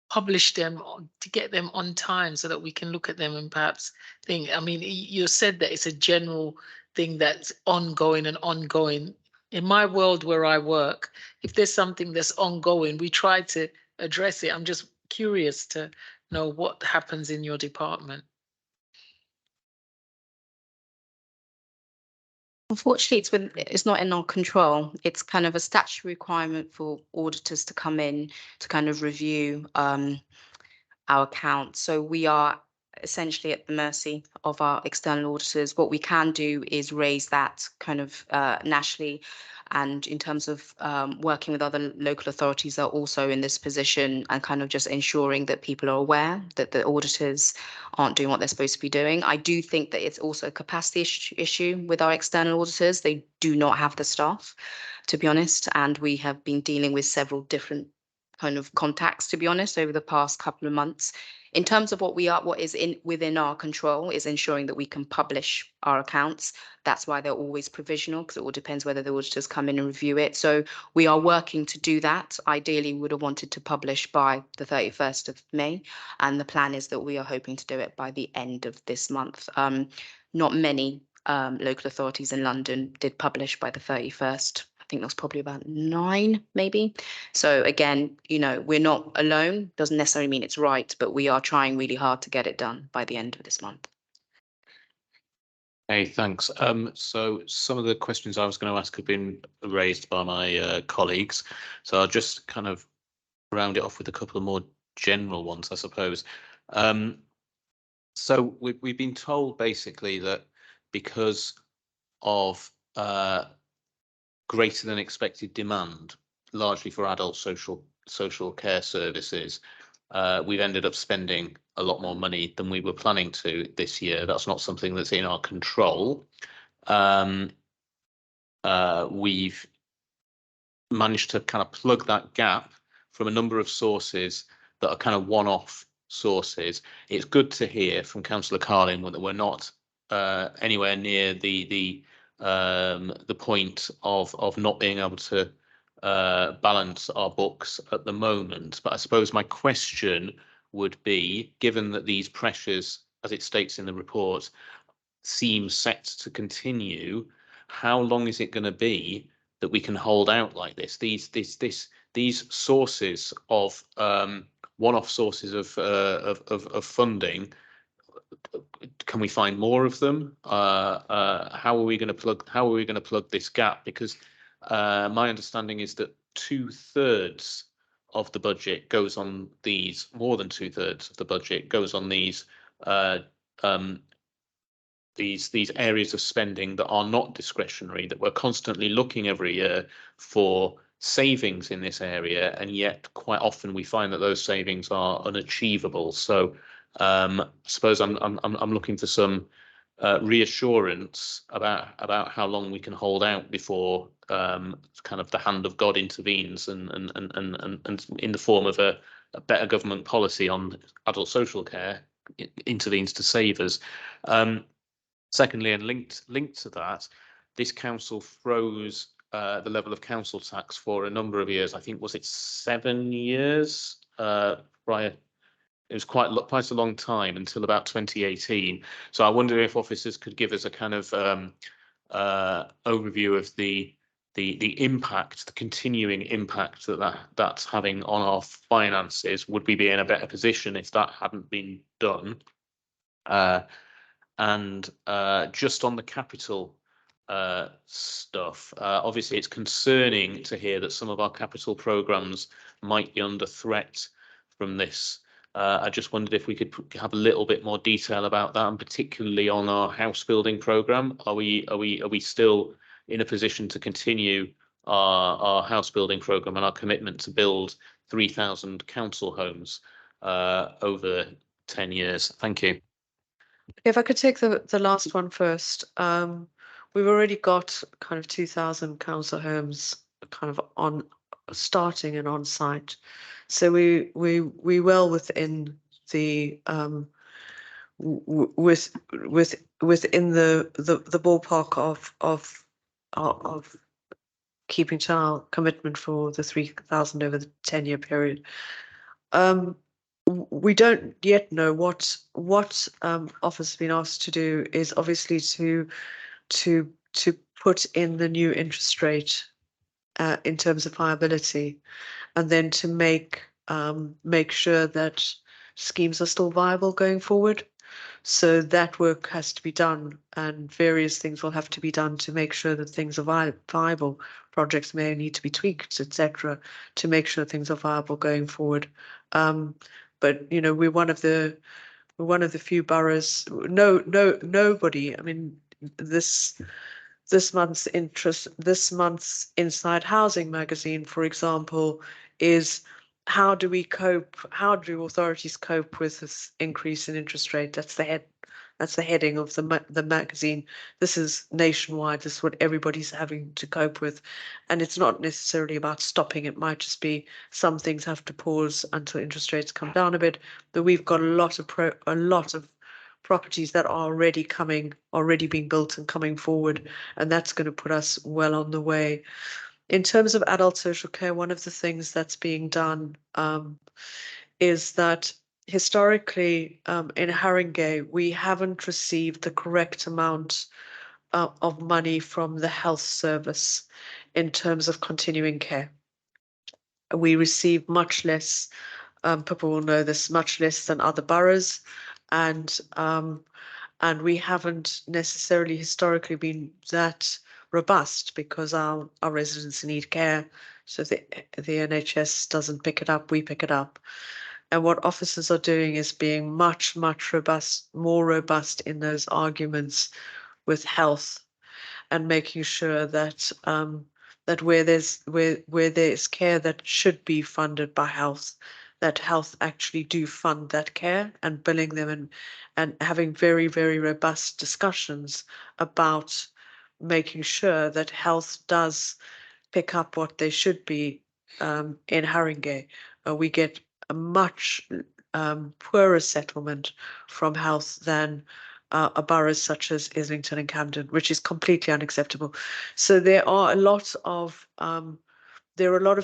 publish them, to get them on time so that we can look at them and perhaps think, I mean, you said that it's a general thing that's ongoing and ongoing. In my world where I work, if there's something that's ongoing, we try to address it. I'm just curious to know what happens in your department. Unfortunately, it's not in our control. It's kind of a statutory requirement for auditors to come in to kind of review our accounts. So we are essentially at the mercy of our external auditors. What we can do is raise that kind of nationally. And in terms of working with other local authorities that are also in this position and kind of just ensuring that people are aware that the auditors aren't doing what they're supposed to be doing. I do think that it's also a capacity issue with our external auditors. They do not have the staff, to be honest. And we have been dealing with several different kind of contacts, to be honest, over the past couple of months. In terms of what is within our control is ensuring that we can publish our accounts. That's why they're always provisional, because it all depends whether the auditors come in and review it. So we are working to do that. Ideally, we would have wanted to publish by the 31st of May, and the plan is that we are hoping to do it by the end of this month. Not many local authorities in London did publish by the 31st. I think that's probably about 9, maybe. So again, you know, we're not alone. Doesn't necessarily mean it's right, but we are trying really hard to get it done by the end of this month. Hey, thanks. So some of the questions I was going to ask have been raised by my colleagues. So I'll just kind of round it off with a couple of more general ones, I suppose. So we've been told basically that because of greater than expected demand, largely for adult social care services, we've ended up spending a lot more money than we were planning to this year. That's not something that's in our control. We've managed to kind of plug that gap from a number of sources that are kind of one-off sources. It's good to hear from Councillor Carlin that we're not anywhere near the point of not being able to balance our books at the moment. But I suppose my question would be, given that these pressures, as it states in the report, seem set to continue, how long is it going to be that we can hold out like this? These sources of one-off sources of funding, can we find more of them? How are we going to plug this gap? Because my understanding is that 2/3 of the budget goes on these, more than 2/3 of the budget goes on these areas of spending that are not discretionary, that we're constantly looking every year for savings in this area, and yet quite often we find that those savings are unachievable. So I suppose I'm looking for some reassurance about how long we can hold out before kind of the hand of God intervenes and in the form of a better government policy on adult social care intervenes to save us. Secondly, and linked to that, this council froze the level of council tax for a number of years. I think, was it 7 years prior? It was quite a long time, until about 2018. So I wonder if officers could give us a kind of overview of the impact, the continuing impact that's having on our finances. Would we be in a better position if that hadn't been done? And just on the capital stuff, obviously it's concerning to hear that some of our capital programmes might be under threat from this. I just wondered if we could have a little bit more detail about that, and particularly on our house building programme. Are we still in a position to continue our house building programme and our commitment to build 3,000 council homes over 10 years? Thank you. If I could take the last one first. We've already got kind of 2,000 council homes kind of on starting and on site. So we well within the within the ballpark of keeping to our commitment for the 3,000 over the 10-year period. We don't yet know what Office has been asked to do is obviously to put in the new interest rate in terms of viability, and then to make sure that schemes are still viable going forward. So that work has to be done, and various things will have to be done to make sure that things are viable. Projects may need to be tweaked, etc., to make sure things are viable going forward. But you know, we're one of the few boroughs. Nobody. I mean, this month's Inside Housing magazine, for example, is how do authorities cope with this increase in interest rate? That's That's the heading of the magazine. This is nationwide. This is what everybody's having to cope with. And it's not necessarily about stopping. It might just be some things have to pause until interest rates come down a bit. But we've got a lot of properties that are already being built and coming forward. And that's going to put us well on the way. In terms of adult social care, one of the things that's being done is that historically in Haringey, we haven't received the correct amount of money from the health service in terms of continuing care. We receive much less, people will know this, much less than other boroughs, and we haven't necessarily historically been that robust because our residents need care. So the NHS doesn't pick it up, we pick it up. And what officers are doing is being much more robust in those arguments with health, and making sure that that where there's care that should be funded by health, that health actually do fund that care, and billing them, and having very, very robust discussions about making sure that health does pick up what they should be. In Haringey, we get a much poorer settlement from health than a boroughs such as Islington and Camden, which is completely unacceptable. So there are a lot of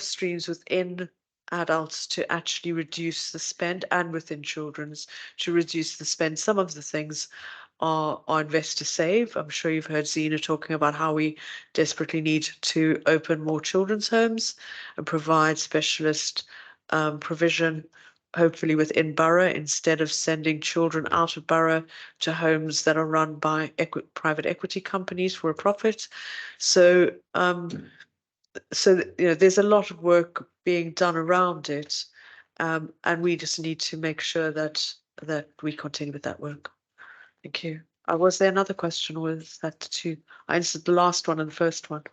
streams within adults to actually reduce the spend, and within children's to reduce the spend. Some of the things are invest to save. I'm sure you've heard Zena talking about how we desperately need to open more children's homes and provide specialist provision, hopefully within borough, instead of sending children out of borough to homes that are run by private equity companies for a profit. So there's a lot of work being done around it, and we just need to make sure that we continue with that work. Thank you. Was there another question, or was that two? I answered the last one and the first one.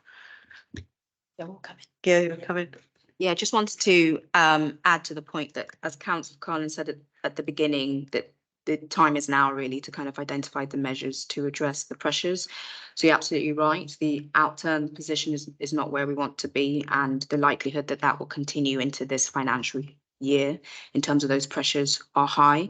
They're all coming. Yeah, you're coming. Yeah, just wanted to add to the point that, as Councillor Carlin said at the beginning, that the time is now really to kind of identify the measures to address the pressures. So you're absolutely right. The outturn position is not where we want to be, and the likelihood that that will continue into this financial year in terms of those pressures are high.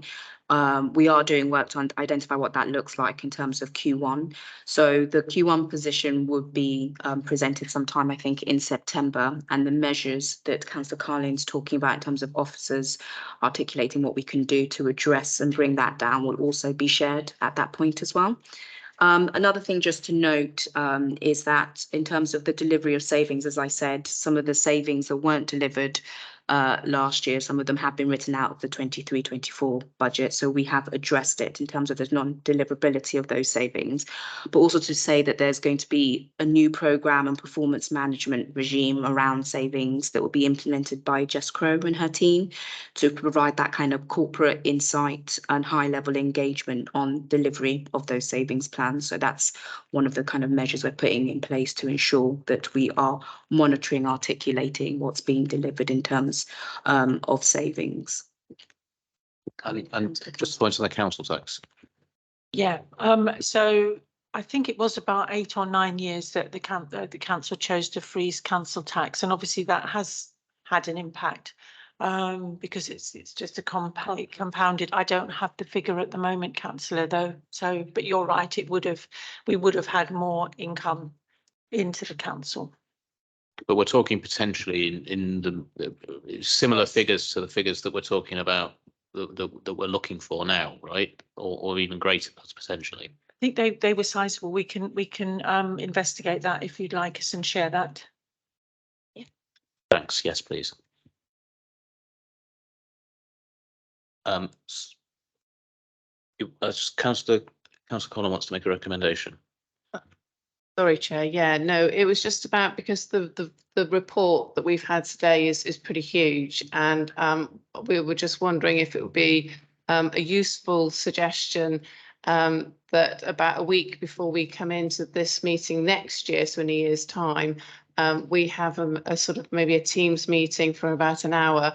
We are doing work to identify what that looks like in terms of Q1. So the Q1 position would be presented sometime, I think, in September, and the measures that Councillor Carlin's talking about in terms of officers articulating what we can do to address and bring that down will also be shared at that point as well. Another thing just to note is that in terms of the delivery of savings, as I said, some of the savings that weren't delivered last year, some of them have been written out of the 23-24 budget. So we have addressed it in terms of the non-deliverability of those savings, but also to say that there's going to be a new programme and performance management regime around savings that will be implemented by Jess Crow and her team to provide that kind of corporate insight and high level engagement on delivery of those savings plans. So that's one of the kind of measures we're putting in place to ensure that we are monitoring, articulating what's being delivered in terms of savings. And just point to the council tax. Yeah, so I think it was about 8 or 9 years that the council chose to freeze council tax, and obviously that has had an impact because it's just a compounded. I don't have the figure at the moment, councillor, though. So, but you're right, we would have had more income into the council. But we're talking potentially in the similar figures to the figures that we're talking about that we're looking for now, right? Or even greater potentially. I think they were sizable. We can investigate that if you'd like us and share that. Yeah. Thanks. Yes, please. Councillor Collin wants to make a recommendation. Sorry, Chair. Yeah, no, it was just about because the report that we've had today is pretty huge, and we were just wondering if it would be a useful suggestion that about a week before we come into this meeting next year, so in a year's time, we have a sort of maybe a Teams meeting for about an hour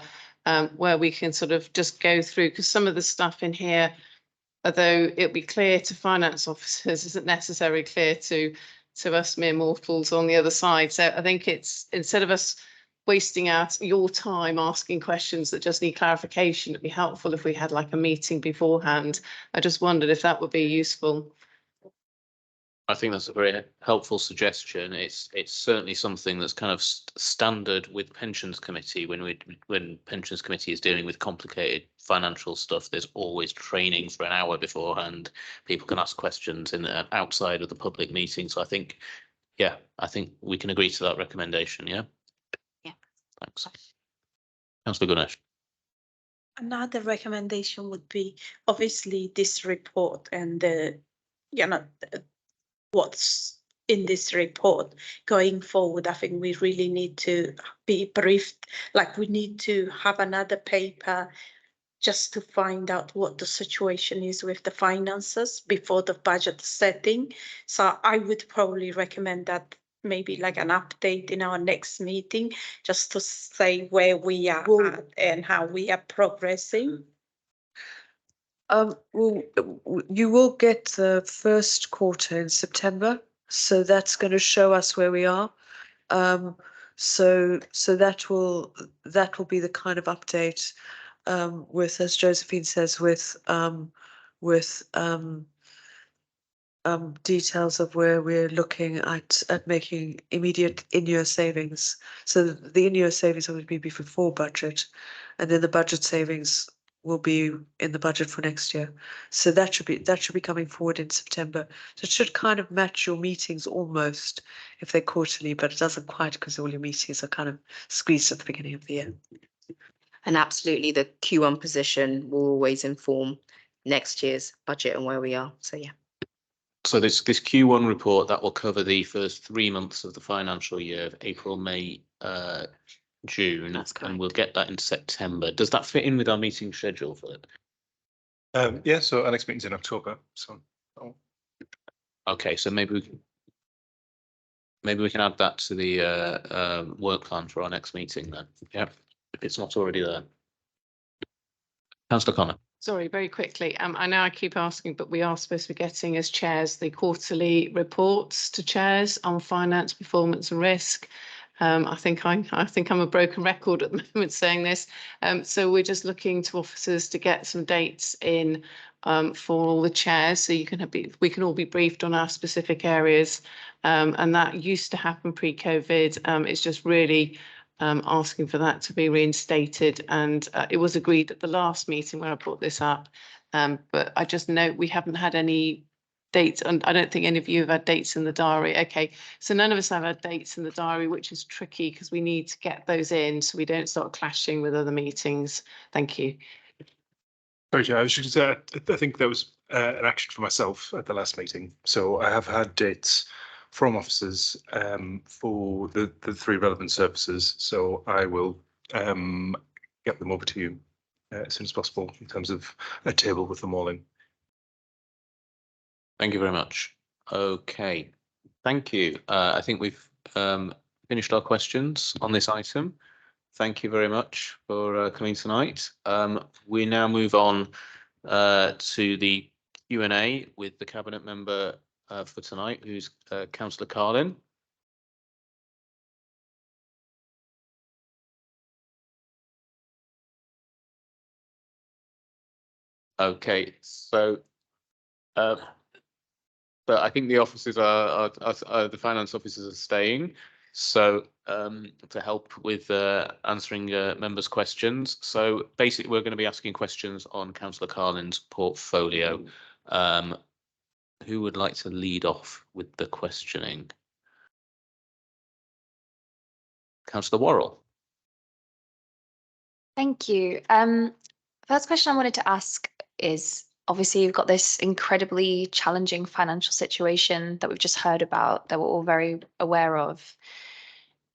where we can sort of just go through, because some of the stuff in here although it'll be clear to finance officers, isn't necessarily clear to us mere mortals on the other side. So I think it's, instead of us wasting out your time asking questions that just need clarification, it'd be helpful if we had like a meeting beforehand. I just wondered if that would be useful. I think that's a very helpful suggestion. It's certainly something that's kind of standard with pensions committee. When pensions committee is dealing with complicated financial stuff, there's always training for an hour beforehand. People can ask questions in outside of the public meeting. So I think, yeah, I think we can agree to that recommendation. Yeah. Yeah. Thanks. Councillor Gunesh. Another recommendation would be obviously this report and the, you know, what's in this report going forward. I think we really need to be briefed, like we need to have another paper just to find out what the situation is with the finances before the budget setting. So I would probably recommend that maybe like an update in our next meeting, just to say where we are at and how we are progressing. Well, you will get the first quarter in September, so that's going to show us where we are. So that will be the kind of update, with, as Josephine says, with details of where we're looking at making immediate in-year savings. So the in-year savings will be before budget, and then the budget savings will be in the budget for next year. So that should be coming forward in September. So it should kind of match your meetings almost, if they're quarterly, but it doesn't quite, because all your meetings are kind of squeezed at the beginning of the year. And absolutely, the Q1 position will always inform next year's budget and where we are. So yeah. So this Q1 report, that will cover the first 3 months of the financial year of April, May, June. That's correct. And we'll get that in September. Does that fit in with our meeting schedule, Philip? Yeah, so our next meeting's in October, so. Okay, so maybe we can add that to the work plan for our next meeting then. Yeah, if it's not already there. Councillor Connor. Sorry, very quickly. I know I keep asking, but we are supposed to be getting as chairs the quarterly reports to chairs on finance, performance and risk. I think I'm a broken record at the moment saying this. So we're just looking to officers to get some dates in for all the chairs, so we can all be briefed on our specific areas. And that used to happen pre-COVID. It's just really asking for that to be reinstated, and it was agreed at the last meeting when I brought this up, but I just note we haven't had any dates, and I don't think any of you have had dates in the diary. Okay, so none of us have had dates in the diary, which is tricky because we need to get those in so we don't start clashing with other meetings. Thank you. Sorry, Chair, I was just I think there was an action for myself at the last meeting. So I have had dates from officers for the 3 relevant services. So I will get them over to you as soon as possible in terms of a table with them all in. Thank you very much. Okay, thank you. I think we've finished our questions on this item. Thank you very much for coming tonight. We now move on to the Q&A with the Cabinet Member for tonight, who's Councillor Carlin. Okay, so but I think the officers are the finance officers are staying. So to help with answering members' questions. So basically, we're going to be asking questions on Councillor Carlin's portfolio. Who would like to lead off with the questioning? Councillor Worrell. Thank you. First question I wanted to ask is, obviously you've got this incredibly challenging financial situation that we've just heard about, that we're all very aware of.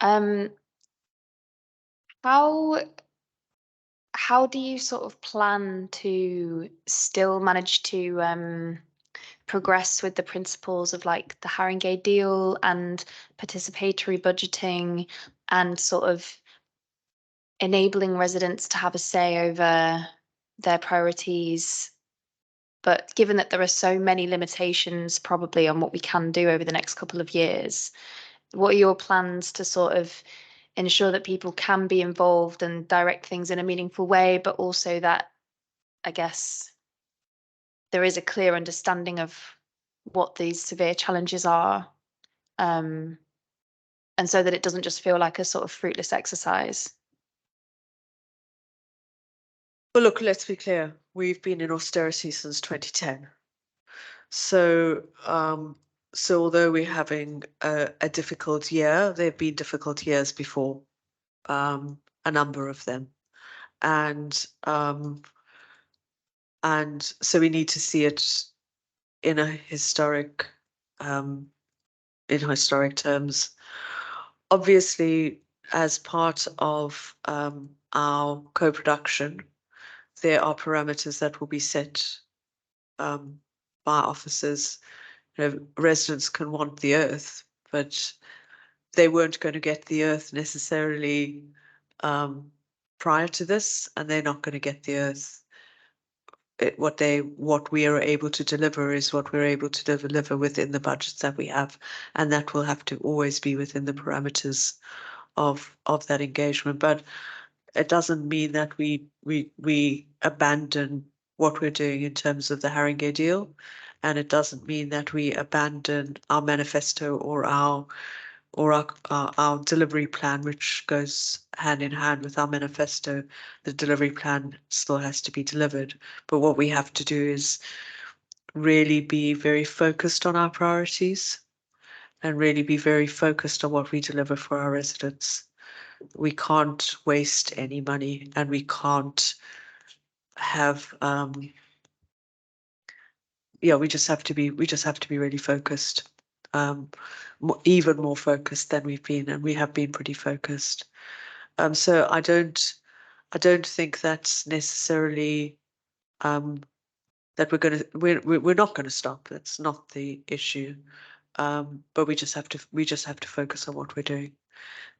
How do you sort of plan to still manage to progress with the principles of like the Haringey deal and participatory budgeting and sort of enabling residents to have a say over their priorities But given that there are so many limitations probably on what we can do over the next couple of years, what are your plans to sort of ensure that people can be involved and direct things in a meaningful way, but also that, I guess, there is a clear understanding of what these severe challenges are, and so that it doesn't just feel like a sort of fruitless exercise? Well, look, let's be clear. We've been in austerity since 2010. So, so although we're having a difficult year, there have been difficult years before, a number of them, and so we need to see it in a historic, in historic terms. Obviously, as part of our co-production, there are parameters that will be set by officers. You know, residents can want the earth, but they weren't going to get the earth necessarily prior to this, and they're not going to get the earth. What we are able to deliver is what we're able to deliver within the budgets that we have, and that will have to always be within the parameters of that engagement. But it doesn't mean that we abandon what we're doing in terms of the Haringey deal, and it doesn't mean that we abandon our manifesto or our delivery plan, which goes hand in hand with our manifesto. The delivery plan still has to be delivered, but what we have to do is really be very focused on our priorities and really be very focused on what we deliver for our residents. We can't waste any money, and we can't have we just have to be really focused, even more focused than we've been, and we have been pretty focused. So I don't think that's necessarily that we're not going to stop. That's not the issue. But we just have to focus on what we're doing.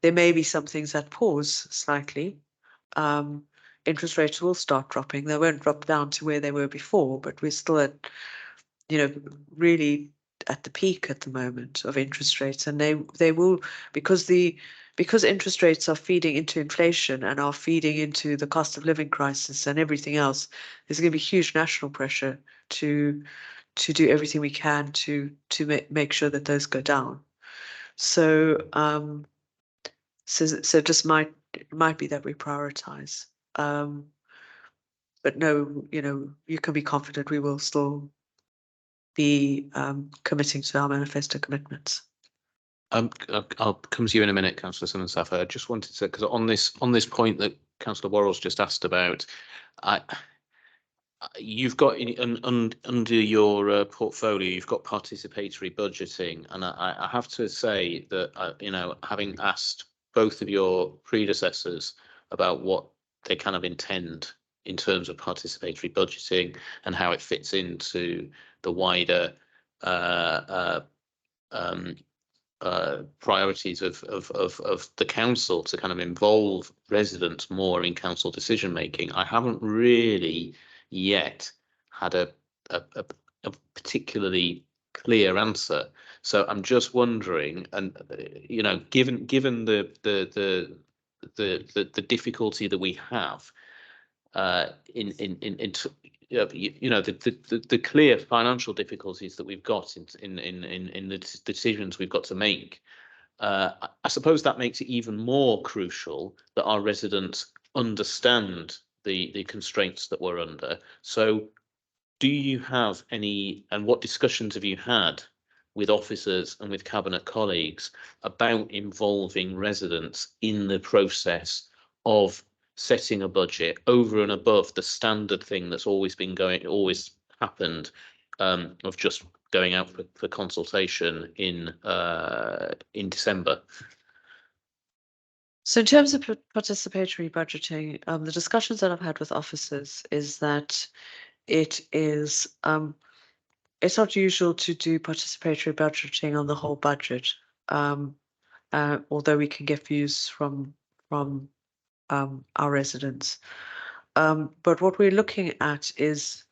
There may be some things that pause slightly. Interest rates will start dropping. They won't drop down to where they were before, but we're still at, really at the peak at the moment of interest rates, and they will, because interest rates are feeding into inflation and are feeding into the cost of living crisis and everything else. There's going to be huge national pressure to do everything we can to make sure that those go down. So so it just might be that we prioritize. But no, you can be confident we will still be committing to our manifesto commitments. I'll come to you in a minute, Councillor Simmons-Safford. I just wanted to, because on this point that Councillor Worrell's just asked about, you've got under your portfolio, you've got participatory budgeting, and I have to say that having asked both of your predecessors about what they kind of intend in terms of participatory budgeting and how it fits into the wider priorities of the council to kind of involve residents more in council decision making, I haven't really yet had a particularly clear answer. So I'm just wondering, and given the difficulty that we have the clear financial difficulties that we've got in the decisions we've got to make, I suppose that makes it even more crucial that our residents understand the constraints that we're under. So do you have any, and what discussions have you had with officers and with cabinet colleagues about involving residents in the process of setting a budget over and above the standard thing that's always happened, of just going out for consultation in December? So in terms of participatory budgeting, the discussions that I've had with officers is that it is it's not usual to do participatory budgeting on the whole budget, although we can get views from our residents. But what we're looking at is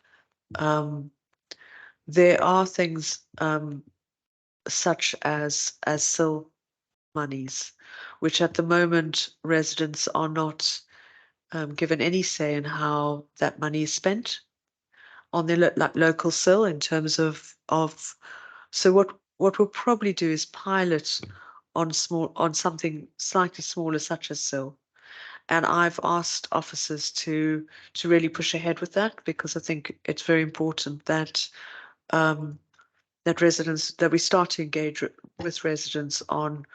there are things such as SIL monies, which at the moment residents are not given any say in how that money is spent on their local SIL in terms of so what we'll probably do is pilot on something slightly smaller such as SIL. And I've asked officers to really push ahead with that, because I think it's very important that that we start to engage with residents on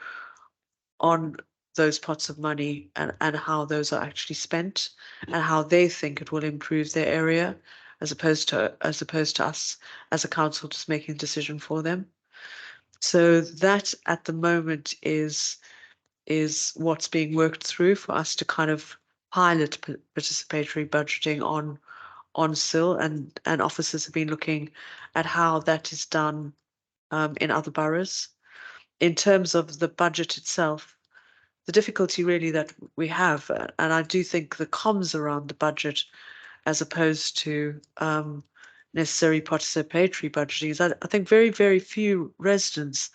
those pots of money and how those are actually spent and how they think it will improve their area, as opposed to us as a council just making a decision for them. So that at the moment is what's being worked through for us to kind of pilot participatory budgeting on SIL, and officers have been looking at how that is done in other boroughs. In terms of the budget itself, the difficulty really that we have, and I do think the comms around the budget as opposed to necessary participatory budgeting is I think very, very few residents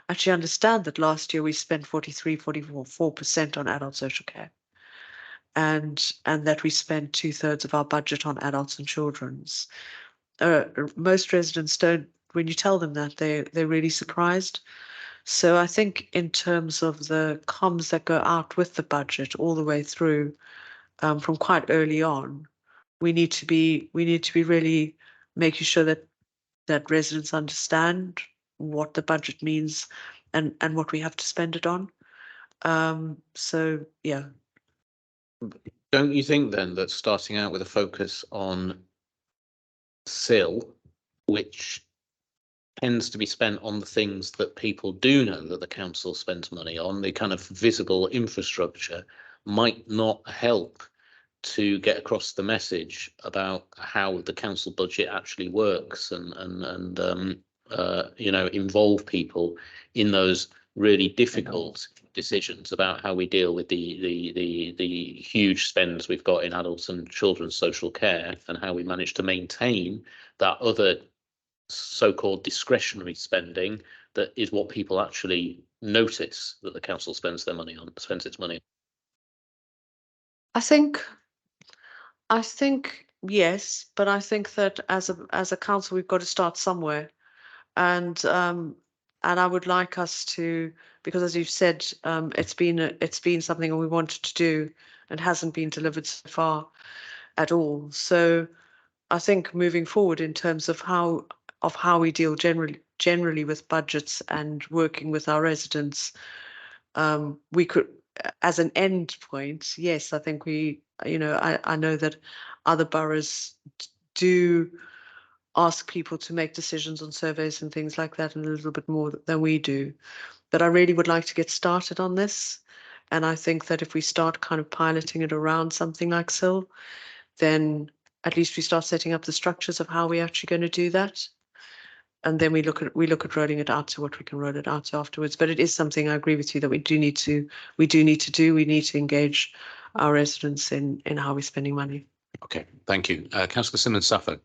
actually understand that last year we spent 44% on adult social care, and that we spent 2/3 of our budget on adults and children's. Most residents don't. When you tell them that, they're really surprised. So I think in terms of the comms that go out with the budget all the way through, from quite early on, we need to be really making sure that residents understand what the budget means and what we have to spend it on. So yeah. Don't you think then that starting out with a focus on SIL, which tends to be spent on the things that people do know that the council spends money on, the kind of visible infrastructure, might not help to get across the message about how the council budget actually works and you know, involve people in those really difficult decisions about how we deal with the huge spends we've got in adults and children's social care, and how we manage to maintain that other so-called discretionary spending that is what people actually notice that the council spends its money on. I think yes, but I think that as a council we've got to start somewhere, and I would like us to, because as you've said, it's been something we wanted to do and hasn't been delivered so far at all. So I think moving forward in terms of how we deal generally with budgets and working with our residents, we could, as an end point, yes, I think I know that other boroughs do ask people to make decisions on surveys and things like that, and a little bit more than we do. But I really would like to get started on this. And I think that if we start kind of piloting it around something like SIL, then at least we start setting up the structures of how we're actually going to do that. And then we look at rolling it out to what we can roll it out to afterwards. But it is something, I agree with you, that we do need to do. We need to engage our residents in how we're spending money. Okay, thank you. Councillor Simmons-Suffolk.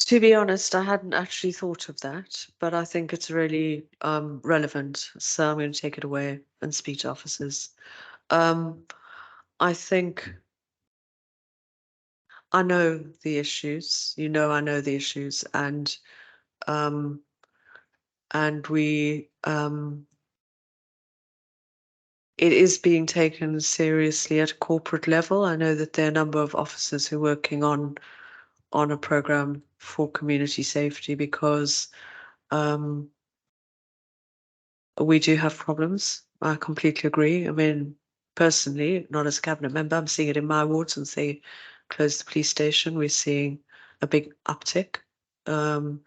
To be honest, I hadn't actually thought of that, but I think it's really relevant. So I'm going to take it away and speak to officers. I think I know the issues, I know the issues, and we, it is being taken seriously at a corporate level. I know that there are a number of officers who are working on a program for community safety because we do have problems. I completely agree. I mean, personally, not as a cabinet member, I'm seeing it in my ward since they closed the police station. We're seeing a big uptick on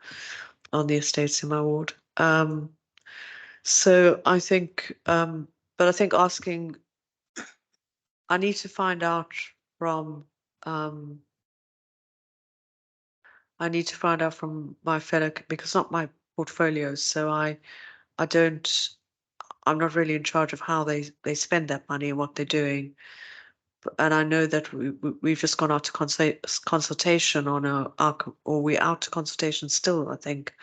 the estates in my ward. So I think, but I think asking, I need to find out from, I need to find out from my fellow, because it's not my portfolio, so I'm not really in charge of how they spend that money and what they're doing. And I know that we've just gone out to consultation on or we're out to consultation still, I think,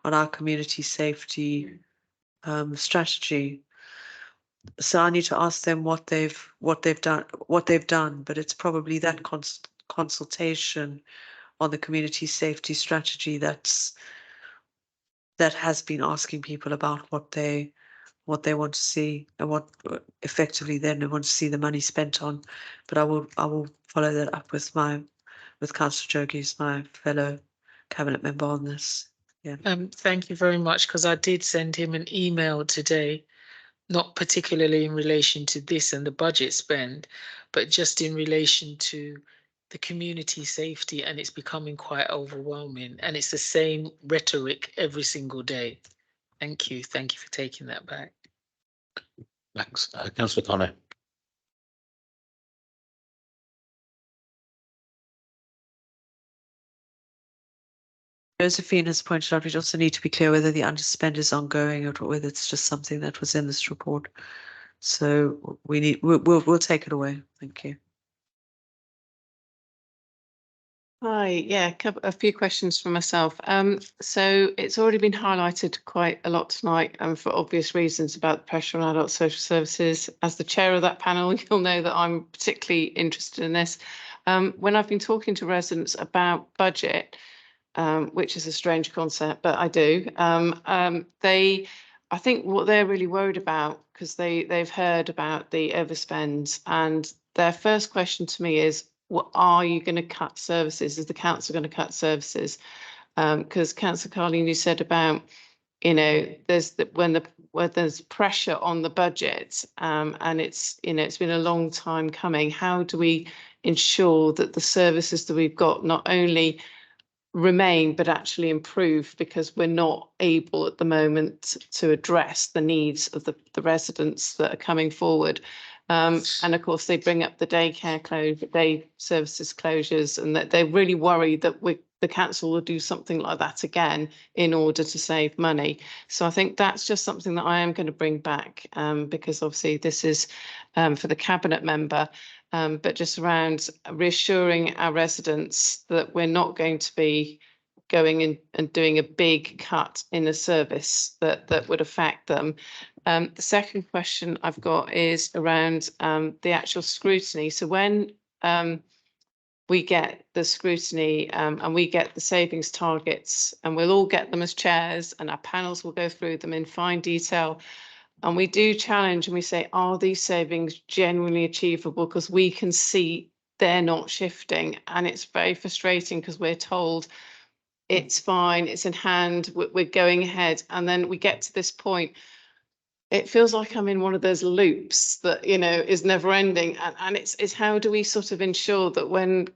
on our community safety strategy. So I need to ask them what they've done, but it's probably that consultation on the community safety strategy that has been asking people about what they want to see and what effectively then they want to see the money spent on. But I will follow that up with Councillor Jogis, my fellow cabinet member, on this. Yeah. Thank you very much, because I did send him an email today, not particularly in relation to this and the budget spend, but just in relation to the community safety, and it's becoming quite overwhelming, and it's the same rhetoric every single day. Thank you for taking that back. Thanks. Councillor Connor. Josephine has pointed out we also need to be clear whether the underspend is ongoing or whether it's just something that was in this report. So we'll take it away. Thank you. Hi, yeah, a few questions for myself. So it's already been highlighted quite a lot tonight, and for obvious reasons, about the pressure on adult social services. As the chair of that panel, you'll know that I'm particularly interested in this. When I've been talking to residents about budget, which is a strange concept, but I do. I think what they're really worried about, because they've heard about the overspends, and their first question to me is, what are you going to cut services? Is the council going to cut services? Because Councillor Carleen, you said about, there's when there's pressure on the budget, and it's been a long time coming. How do we ensure that the services that we've got not only remain but actually improve, because we're not able at the moment to address the needs of the residents that are coming forward? And of course they bring up the daycare day services closures, and that they're really worried that the council will do something like that again in order to save money. So I think that's just something that I am going to bring back, because obviously this is for the cabinet member. But just around reassuring our residents that we're not going to be going in and doing a big cut in a service that would affect them. The second question I've got is around the actual scrutiny. So when we get the scrutiny and we get the savings targets, and we'll all get them as chairs, and our panels will go through them in fine detail. And we do challenge and we say, are these savings genuinely achievable? Because we can see they're not shifting. And it's very frustrating because we're told it's fine, it's in hand, we're going ahead. And then we get to this point. It feels like I'm in one of those loops that, is never ending. And it's how do we sort of ensure that when,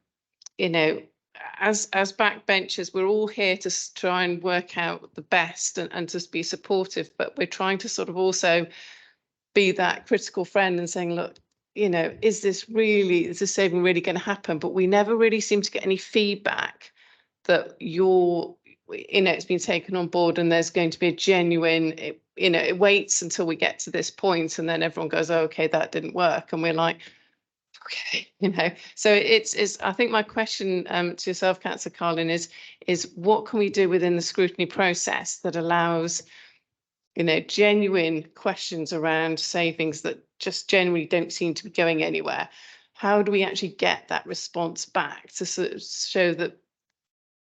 as backbenchers, we're all here to try and work out the best and just be supportive, but we're trying to sort of also be that critical friend and saying, look, is this saving really going to happen? But we never really seem to get any feedback that it's been taken on board and there's going to be a genuine, it waits until we get to this point and then everyone goes, oh, okay, that didn't work. And we're like, okay, so it's I think my question to yourself, Councillor Carlin, is what can we do within the scrutiny process that allows genuine questions around savings that just generally don't seem to be going anywhere? how do we actually get that response back to sort of show that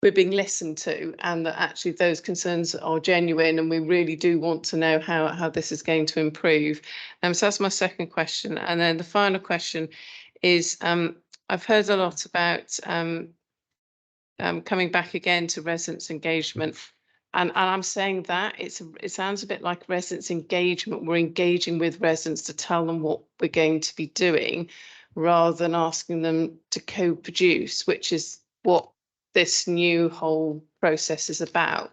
we're being listened to and that actually those concerns are genuine and we really do want to know how this is going to improve. So that's my second question. And then the final question is, I've heard a lot about coming back again to residents' engagement. And I'm saying that it sounds a bit like residents' engagement. We're engaging with residents to tell them what we're going to be doing rather than asking them to co-produce, which is what this new whole process is about.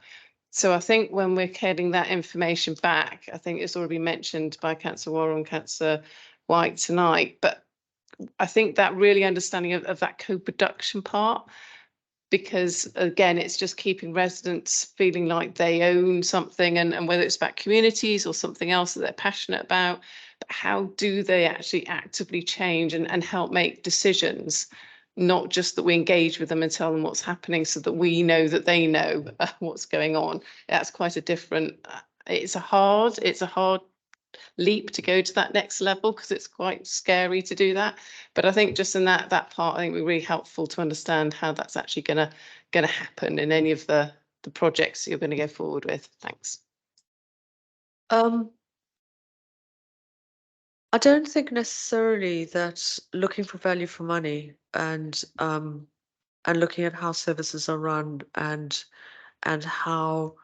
So I think when we're getting that information back, I think it's already mentioned by Councillor Warren and Councillor White tonight, but I think that really understanding of that co-production part, because again, it's just keeping residents feeling like they own something, and whether it's about communities or something else that they're passionate about, but how do they actually actively change and help make decisions, not just that we engage with them and tell them what's happening so that we know that they know what's going on. That's quite a different, it's a hard leap to go to that next level because it's quite scary to do that. But I think just in that part, I think it'd be really helpful to understand how that's actually gonna happen in any of the projects you're going to go forward with. Thanks. I don't think necessarily that looking for value for money and looking at how services are run and how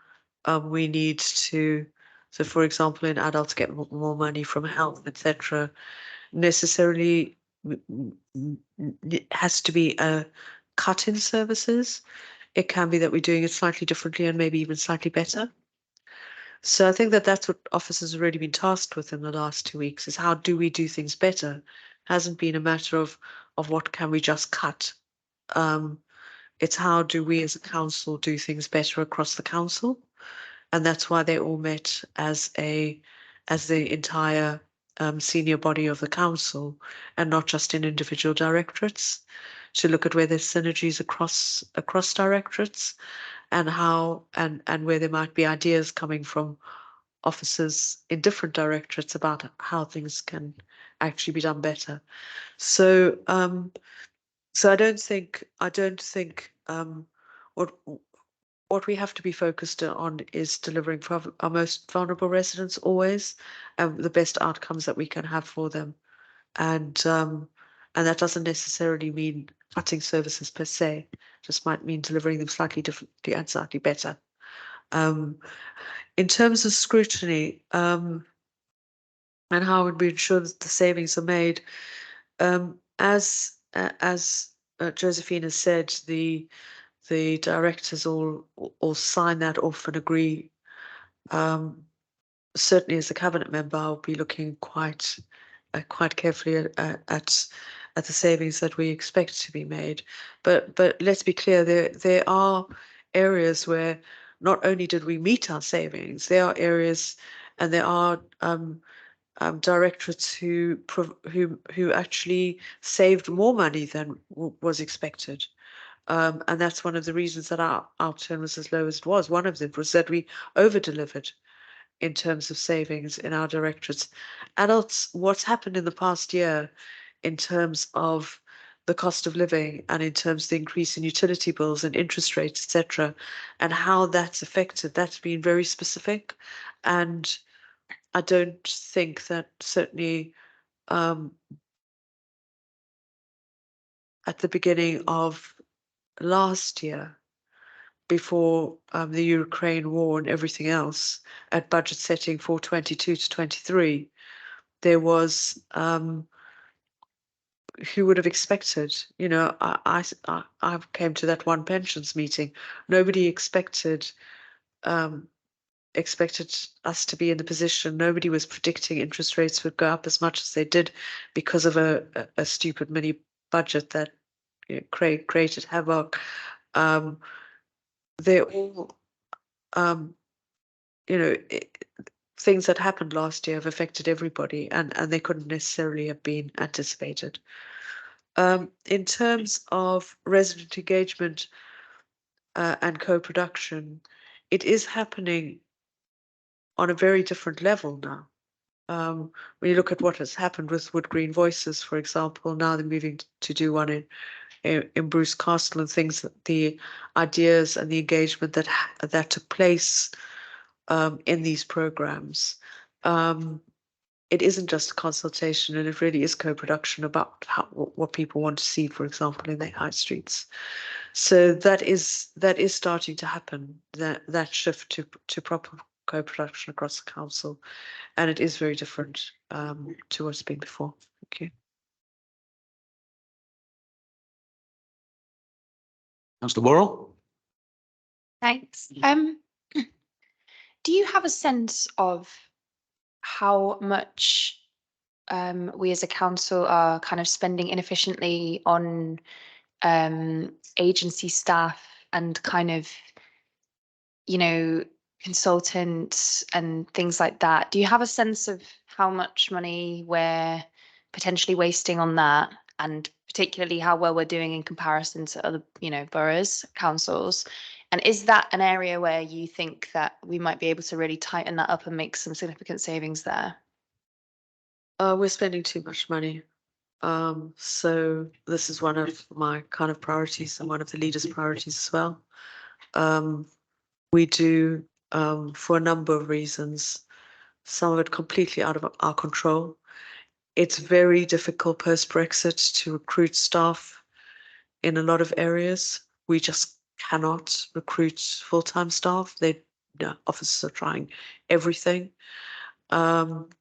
we need to, so for example, in adults get more money from health, etc., necessarily it has to be a cut in services. It can be that we're doing it slightly differently and maybe even slightly better. So I think that that's what officers have already been tasked with in the last 2 weeks, is how do we do things better? Hasn't been a matter of what can we just cut. It's how do we as a council do things better across the council, and that's why they all met as the entire senior body of the council, and not just in individual directorates, to look at where there's synergies across directorates, and how and where there might be ideas coming from officers in different directorates about how things can actually be done better. So so I don't think what we have to be focused on is delivering for our most vulnerable residents always, and the best outcomes that we can have for them. And that doesn't necessarily mean cutting services per se, just might mean delivering them slightly differently and slightly better. In terms of scrutiny, and how would we ensure that the savings are made, as Josephine has said, the directors all sign that off and agree. Certainly, as a cabinet member, I'll be looking quite carefully at the savings that we expect to be made. But let's be clear, there are areas where not only did we meet our savings, there are areas and there are directorates who actually saved more money than was expected. And that's one of the reasons that our outturn was as low as it was. One of them was that we over-delivered in terms of savings in our directorates. Adults, what's happened in the past year in terms of the cost of living and in terms of the increase in utility bills and interest rates, etc., and how that's affected, that's been very specific. And I don't think that certainly at the beginning of last year, before the Ukraine war and everything else, at budget setting for 22 to 23, there was who would have expected? You know, I came to that one pensions meeting. Nobody expected us to be in the position. Nobody was predicting interest rates would go up as much as they did because of a stupid mini budget that created havoc. They're all, things that happened last year have affected everybody, and they couldn't necessarily have been anticipated. In terms of resident engagement and co-production, it is happening on a very different level now. When you look at what has happened with Wood Green Voices, for example, now they're moving to do one in Bruce Castle and things, that the ideas and the engagement that took place in these programs. It isn't just a consultation, and it really is co-production about what people want to see, for example, in their high streets. So that is starting to happen. That shift to proper co-production across the council, and it is very different to what's been before. Thank you. Councillor Worrell? Thanks. Do you have a sense of how much we as a council are kind of spending inefficiently on agency staff and kind of, you know, consultants and things like that? Do you have a sense of how much money we're potentially wasting on that, and particularly how well we're doing in comparison to other, you know, boroughs, councils? And is that an area where you think that we might be able to really tighten that up and make some significant savings there? We're spending too much money. So this is one of my kind of priorities and one of the leaders' priorities as well. We do, for a number of reasons, some of it completely out of our control. It's very difficult post-Brexit to recruit staff in a lot of areas. We just cannot recruit full-time staff. Officers are trying everything. And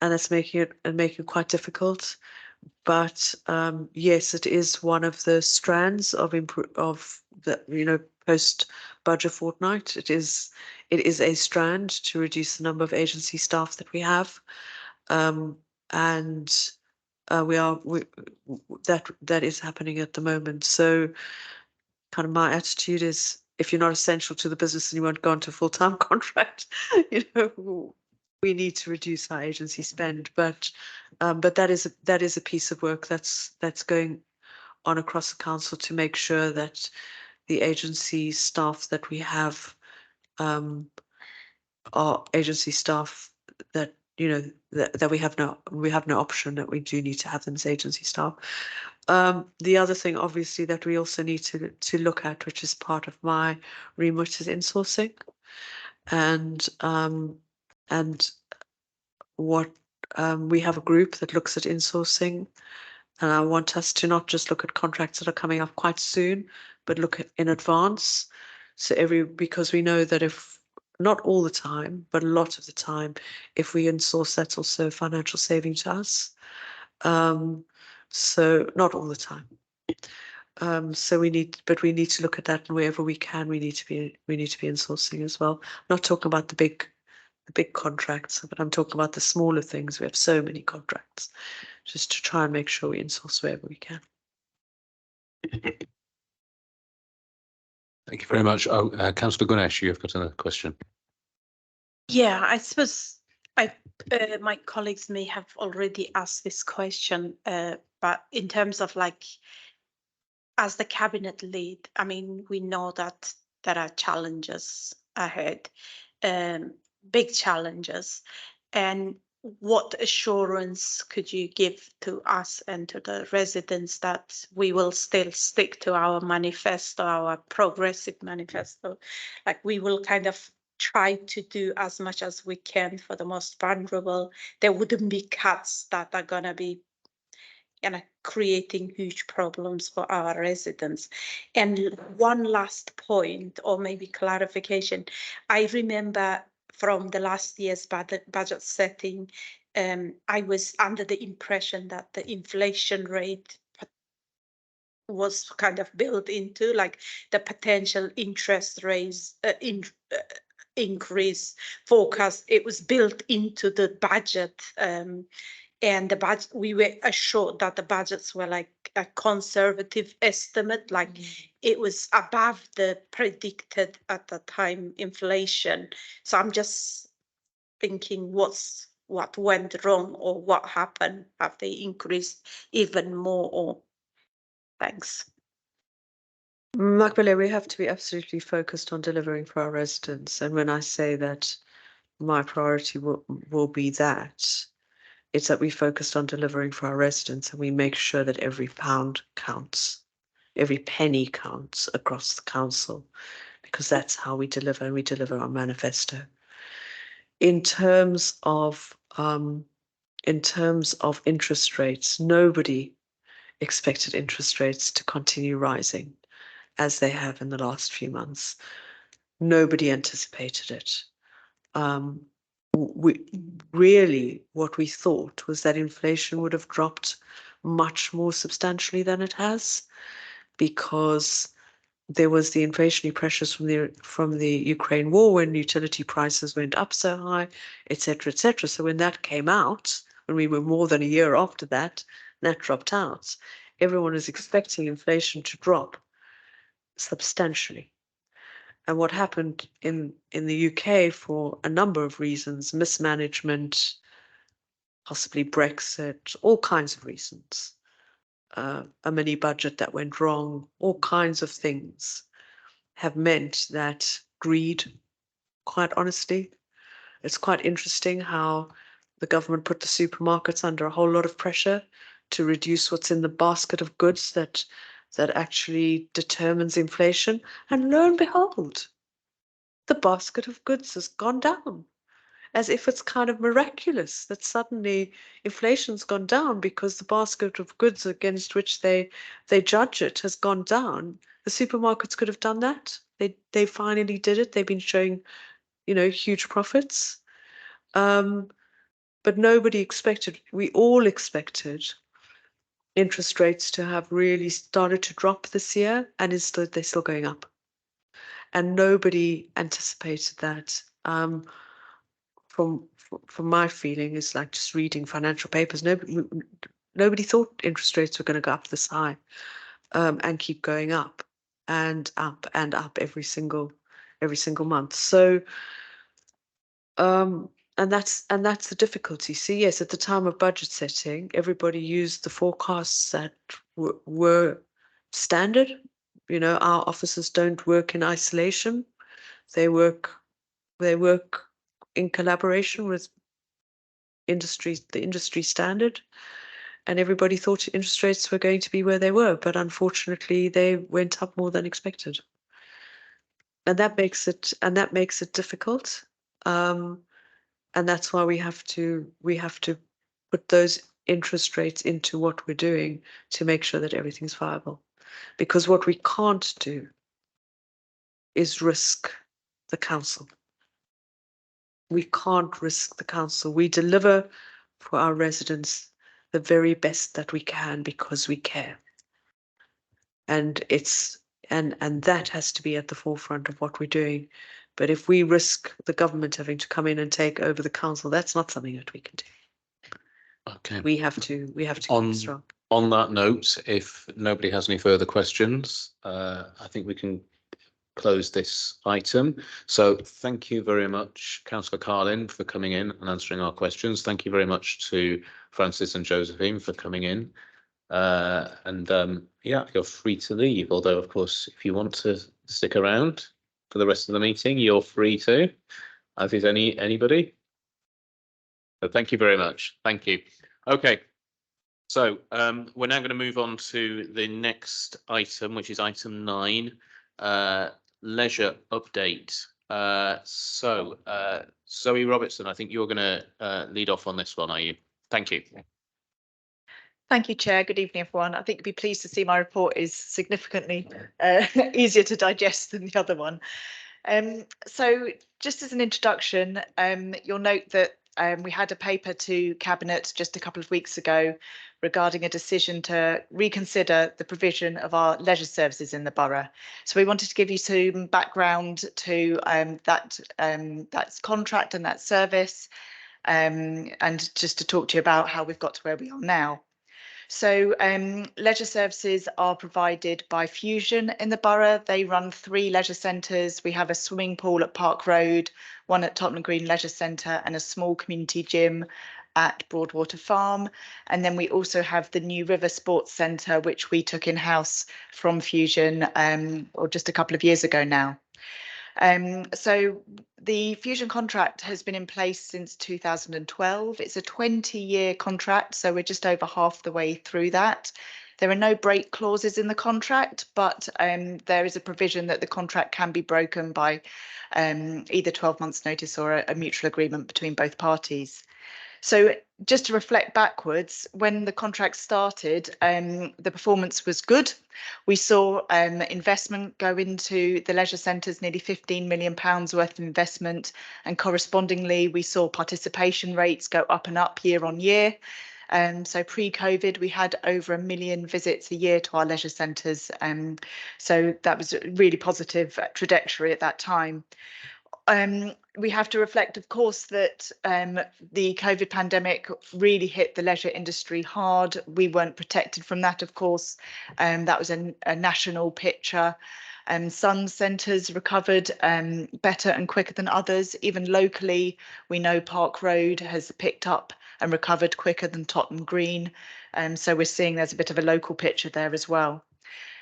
that's making it quite difficult. But yes, it is one of the strands of the, you know, post-budget fortnight. It is a strand to reduce the number of agency staff that we have, and that is happening at the moment. So, kind of my attitude is, if you're not essential to the business and you won't go into a full-time contract, you know, we need to reduce our agency spend. But that is a piece of work that's going on across the council to make sure that the agency staff that we have are agency staff that, you know, that we have no option, that we do need to have them as agency staff. The other thing, obviously, that we also need to look at, which is part of my remit, is insourcing, and what we have a group that looks at insourcing, and I want us to not just look at contracts that are coming up quite soon, but look at in advance. So because we know that if not all the time, but a lot of the time, if we insource, that's also financial saving to us. So not all the time. So we need to look at that, and wherever we can, we need to be insourcing as well. I'm not talking about the big contracts, but I'm talking about the smaller things. We have so many contracts, just to try and make sure we insource wherever we can. Thank you very much. Oh, Councillor Gunesh, you've got another question. Yeah, I suppose my colleagues may have already asked this question, but in terms of, like, as the cabinet lead, I mean, we know that there are challenges ahead, big challenges, and what assurance could you give to us and to the residents that we will still stick to our manifesto, our progressive manifesto? Like, we will kind of try to do as much as we can for the most vulnerable. There wouldn't be cuts that are going to be creating huge problems for our residents. And one last point, or maybe clarification, I remember from the last year's budget setting, I was under the impression that the inflation rate was kind of built into, like, the potential interest rates increase forecast. It was built into the budget, and the budget, we were assured that the budgets were like a conservative estimate, like it was above the predicted at the time inflation. So I'm just thinking, what went wrong, or what happened? Have they increased even more? Or thanks. Makbele, we have to be absolutely focused on delivering for our residents. And when I say that, my priority will be that. It's that we focused on delivering for our residents and we make sure that every pound counts, every penny counts across the council, because that's how we deliver, and we deliver our manifesto. In terms of interest rates, nobody expected interest rates to continue rising as they have in the last few months. Nobody anticipated it. What we thought was that inflation would have dropped much more substantially than it has, because there was the inflationary pressures from the Ukraine war when utility prices went up so high, etc., etc. So when that came out, when we were more than a year after that, that dropped out. Everyone was expecting inflation to drop substantially. And what happened in the UK, for a number of reasons, mismanagement, possibly Brexit, all kinds of reasons, a mini budget that went wrong, all kinds of things have meant that greed, quite honestly, it's quite interesting how the government put the supermarkets under a whole lot of pressure to reduce what's in the basket of goods that actually determines inflation. And lo and behold, the basket of goods has gone down, as if it's kind of miraculous that suddenly inflation's gone down because the basket of goods against which they judge it has gone down. The supermarkets could have done that. They finally did it. They've been showing, huge profits. But nobody expected, we all expected interest rates to have really started to drop this year, and instead they're still going up. And nobody anticipated that. From my feeling, is like just reading financial papers. Nobody thought interest rates were going to go up this high, and keep going up and up and up every single month. So, and that's the difficulty. So yes, at the time of budget setting, everybody used the forecasts that were standard. Our officers don't work in isolation. They work in collaboration with the industry standard, and everybody thought interest rates were going to be where they were, but unfortunately they went up more than expected. And that makes it difficult. And that's why we have to put those interest rates into what we're doing to make sure that everything's viable. Because what we can't do is risk the council. We can't risk the council. We deliver for our residents the very best that we can because we care. And that has to be at the forefront of what we're doing. But if we risk the government having to come in and take over the council, that's not something that we can do. Okay. We have to keep strong. On that note, if nobody has any further questions, I think we can close this item. So thank you very much, Councillor Carlin, for coming in and answering our questions. Thank you very much to Francis and Josephine for coming in. Yeah, you're free to leave. Although, of course, if you want to stick around for the rest of the meeting, you're free to, as is anybody. So thank you very much. Thank you. Okay. So we're now going to move on to the next item, which is item 9, leisure update. Zoe Robertson, I think you're going to lead off on this one, are you? Thank you. Thank you, Chair. Good evening, everyone. I think you'll be pleased to see my report is significantly easier to digest than the other one. So just as an introduction, you'll note that we had a paper to Cabinet just a couple of weeks ago regarding a decision to reconsider the provision of our leisure services in the borough. So we wanted to give you some background to that contract and that service, and just to talk to you about how we've got to where we are now. So leisure services are provided by Fusion in the borough. They run 3 leisure centres. We have a swimming pool at Park Road, one at Tottenham Green Leisure Centre, and a small community gym at Broadwater Farm. And then we also have the New River Sports Centre, which we took in-house from Fusion or just a couple of years ago now. So the Fusion contract has been in place since 2012. It's a 20-year contract, so we're just over half the way through that. There are no break clauses in the contract, but there is a provision that the contract can be broken by either 12 months notice or a mutual agreement between both parties. So just to reflect backwards, when the contract started, the performance was good. We saw investment go into the leisure centres, nearly £15 million worth of investment, and correspondingly we saw participation rates go up and up year on year. So pre-COVID, we had over 1 million visits a year to our leisure centres. So that was a really positive trajectory at that time. We have to reflect, of course, that the COVID pandemic really hit the leisure industry hard. We weren't protected from that, of course. That was a national picture. Some centres recovered better and quicker than others. Even locally, we know Park Road has picked up and recovered quicker than Tottenham Green. So we're seeing there's a bit of a local picture there as well.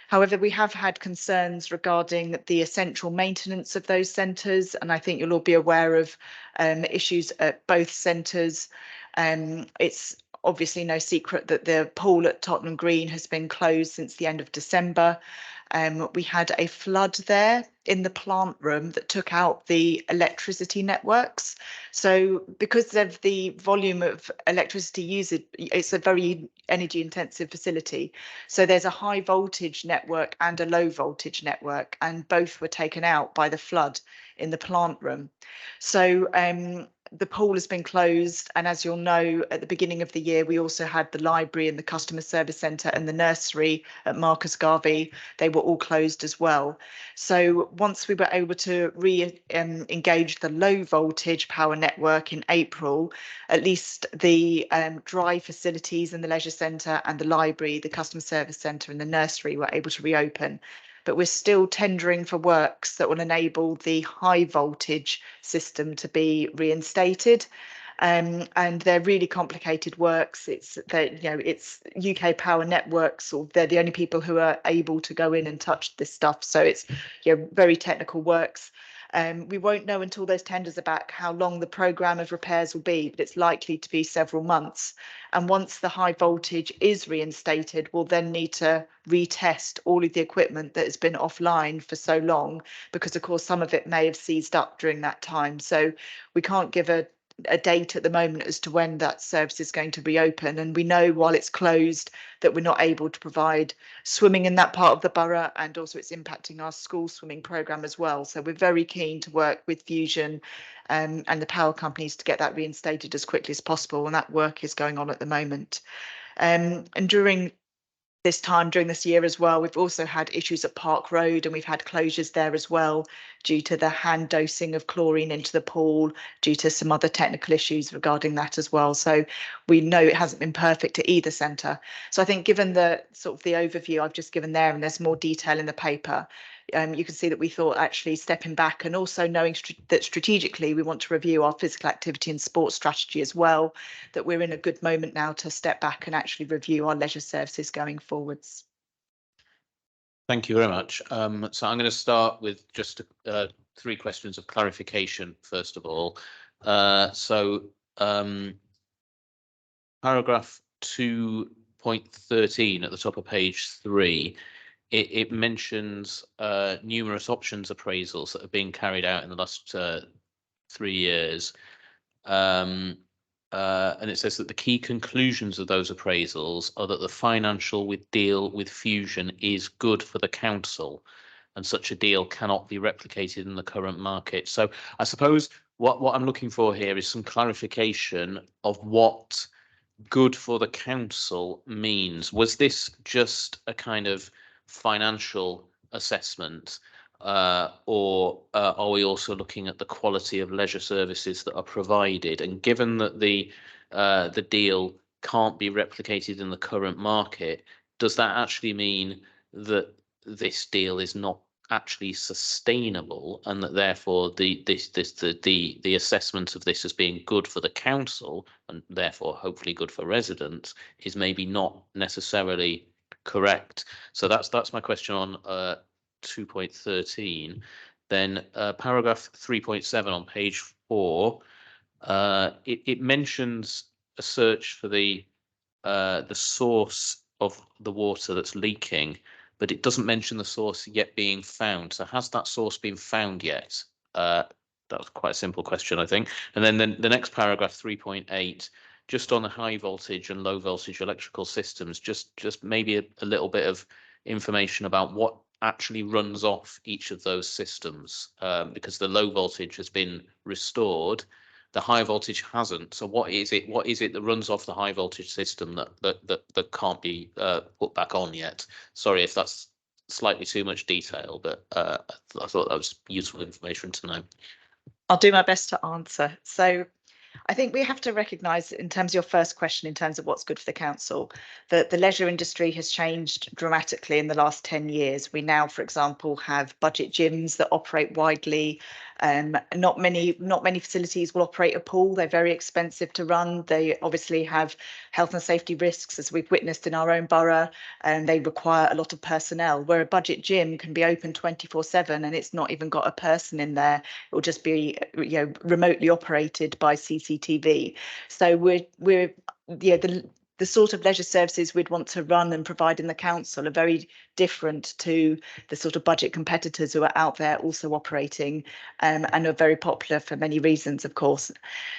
However, we have had concerns regarding the essential maintenance of those centres, and I think you'll all be aware of issues at both centres. It's obviously no secret that the pool at Tottenham Green has been closed since the end of December. We had a flood there in the plant room that took out the electricity networks. So because of the volume of electricity used, it's a very energy intensive facility. So there's a high voltage network and a low voltage network, and both were taken out by the flood in the plant room. So the pool has been closed, and as you'll know, at the beginning of the year we also had the library and the customer service centre and the nursery at Marcus Garvey. They were all closed as well. So once we were able to engage the low voltage power network in April, at least the dry facilities in the leisure centre and the library, the customer service centre and the nursery were able to reopen. But we're still tendering for works that will enable the high voltage system to be reinstated. And they're really complicated works. It's UK Power Networks, or they're the only people who are able to go in and touch this stuff. So it's very technical works. We won't know until those tenders are back how long the programme of repairs will be, but it's likely to be several months. And once the high voltage is reinstated, we'll then need to retest all of the equipment that has been offline for so long, because of course some of it may have seized up during that time. So we can't give a date at the moment as to when that service is going to reopen, and we know while it's closed that we're not able to provide swimming in that part of the borough, and also it's impacting our school swimming programme as well. So we're very keen to work with Fusion and the power companies to get that reinstated as quickly as possible, and that work is going on at the moment. And during this year as well, we've also had issues at Park Road, and we've had closures there as well due to the hand dosing of chlorine into the pool, due to some other technical issues regarding that as well. So we know it hasn't been perfect at either centre. So I think given the sort of the overview I've just given there, and there's more detail in the paper, you can see that we thought actually stepping back and also knowing that strategically we want to review our physical activity and sports strategy as well, that we're in a good moment now to step back and actually review our leisure services going forwards. Thank you very much. So I'm going to start with just 3 questions of clarification, first of all. Paragraph 2.13 at the top of page 3, it mentions numerous options appraisals that have been carried out in the last 3 years. And it says that the key conclusions of those appraisals are that the financial deal with Fusion is good for the council, and such a deal cannot be replicated in the current market. So I suppose what I'm looking for here is some clarification of what good for the council means. Was this just a kind of financial assessment, or are we also looking at the quality of leisure services that are provided? And given that the deal can't be replicated in the current market, does that actually mean that this deal is not actually sustainable, and that therefore the assessment of this as being good for the council and therefore hopefully good for residents is maybe not necessarily correct? So that's my question on 2.13. Then paragraph 3.7 on page 4, it mentions a search for the source of the water that's leaking, but it doesn't mention the source yet being found. So has that source been found yet? That's quite a simple question, I think. And then the next paragraph, 3.8, just on the high voltage and low voltage electrical systems, just maybe a little bit of information about what actually runs off each of those systems, because the low voltage has been restored, the high voltage hasn't. So what is it that runs off the high voltage system that can't be put back on yet? Sorry if that's slightly too much detail, but I thought that was useful information to know. I'll do my best to answer. So I think we have to recognise, in terms of your first question, in terms of what's good for the council, that the leisure industry has changed dramatically in the last 10 years. We now, for example, have budget gyms that operate widely. Not many facilities will operate a pool. They're very expensive to run. They obviously have health and safety risks, as we've witnessed in our own borough, and they require a lot of personnel, where a budget gym can be open 24/7 and it's not even got a person in there. It will just be, you know, remotely operated by CCTV. So we're yeah, the sort of leisure services we'd want to run and provide in the council are very different to the sort of budget competitors who are out there also operating, and are very popular for many reasons, of course.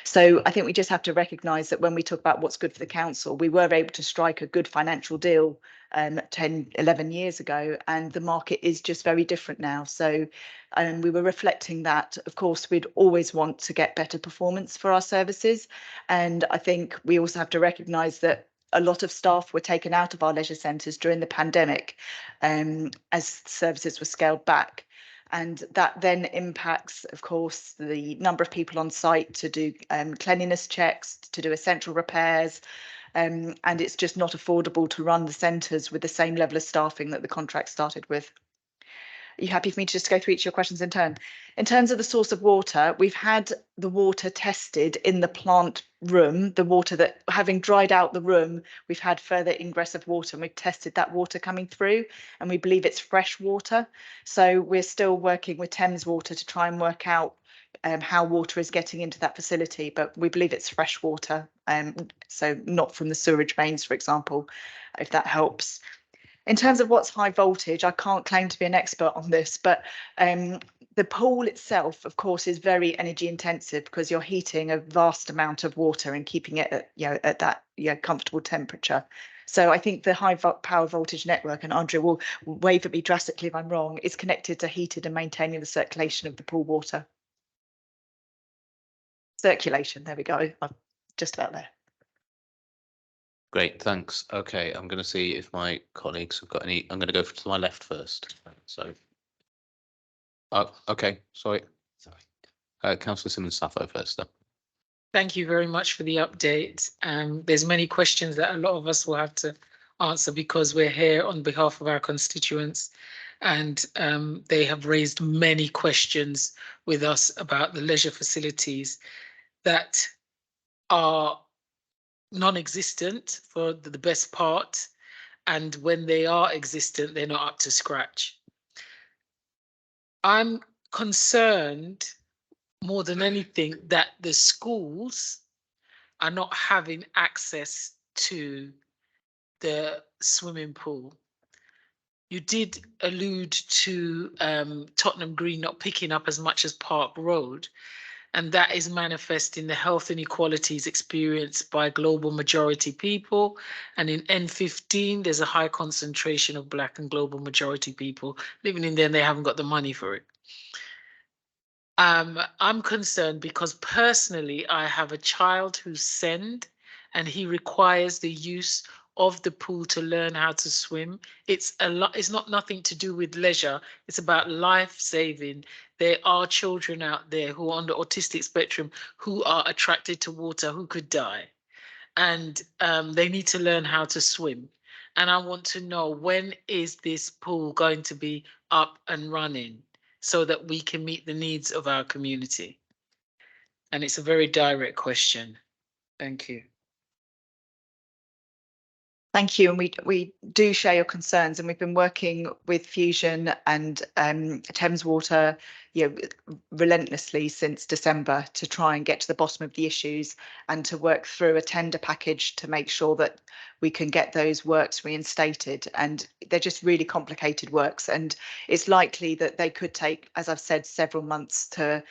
So I think we just have to recognise that when we talk about what's good for the council, we were able to strike a good financial deal 10, 11 years ago, and the market is just very different now. So we were reflecting that, of course, we'd always want to get better performance for our services. And I think we also have to recognise that a lot of staff were taken out of our leisure centres during the pandemic as services were scaled back. And that then impacts, of course, the number of people on site to do cleanliness checks, to do essential repairs. And it's just not affordable to run the centres with the same level of staffing that the contract started with. Are you happy for me to just go through each of your questions in turn? In terms of the source of water, we've had the water tested in the plant room, the water that, having dried out the room, we've had further ingress of water, and we've tested that water coming through, and we believe it's fresh water. So we're still working with Thames Water to try and work out how water is getting into that facility, but we believe it's fresh water, so not from the sewerage mains, for example, if that helps. In terms of what's high voltage, I can't claim to be an expert on this, but the pool itself, of course, is very energy intensive because you're heating a vast amount of water and keeping it at, at that comfortable temperature. So I think the high power voltage network, and Andrea will wave at me drastically if I'm wrong, is connected to heated and maintaining the circulation of the pool water. Circulation, there we go. I'm just about there. Great, thanks. Okay, I'm going to see if my colleagues have got any. I'm going to go to my left first. So, oh, okay, sorry. Councillor Simmons-Sappho first, then. Thank you very much for the update. There's many questions that a lot of us will have to answer because we're here on behalf of our constituents, and they have raised many questions with us about the leisure facilities that are non-existent for the best part, and when they are existent, they're not up to scratch. I'm concerned more than anything that the schools are not having access to the swimming pool. You did allude to Tottenham Green not picking up as much as Park Road, and that is manifest in the health inequalities experienced by global majority people. And in N15, there's a high concentration of Black and global majority people living in there, and they haven't got the money for it. I'm concerned because personally, I have a child who's SEND, and he requires the use of the pool to learn how to swim. It's a lot. It's not nothing to do with leisure. It's about life saving. There are children out there who are on the autistic spectrum who are attracted to water who could die, and they need to learn how to swim. And I want to know, when is this pool going to be up and running so that we can meet the needs of our community? And it's a very direct question. Thank you. Thank you, and we do share your concerns, and we've been working with Fusion and Thames Water, relentlessly since December to try and get to the bottom of the issues and to work through a tender package to make sure that we can get those works reinstated. And they're just really complicated works, and it's likely that they could take, as I've said, several months to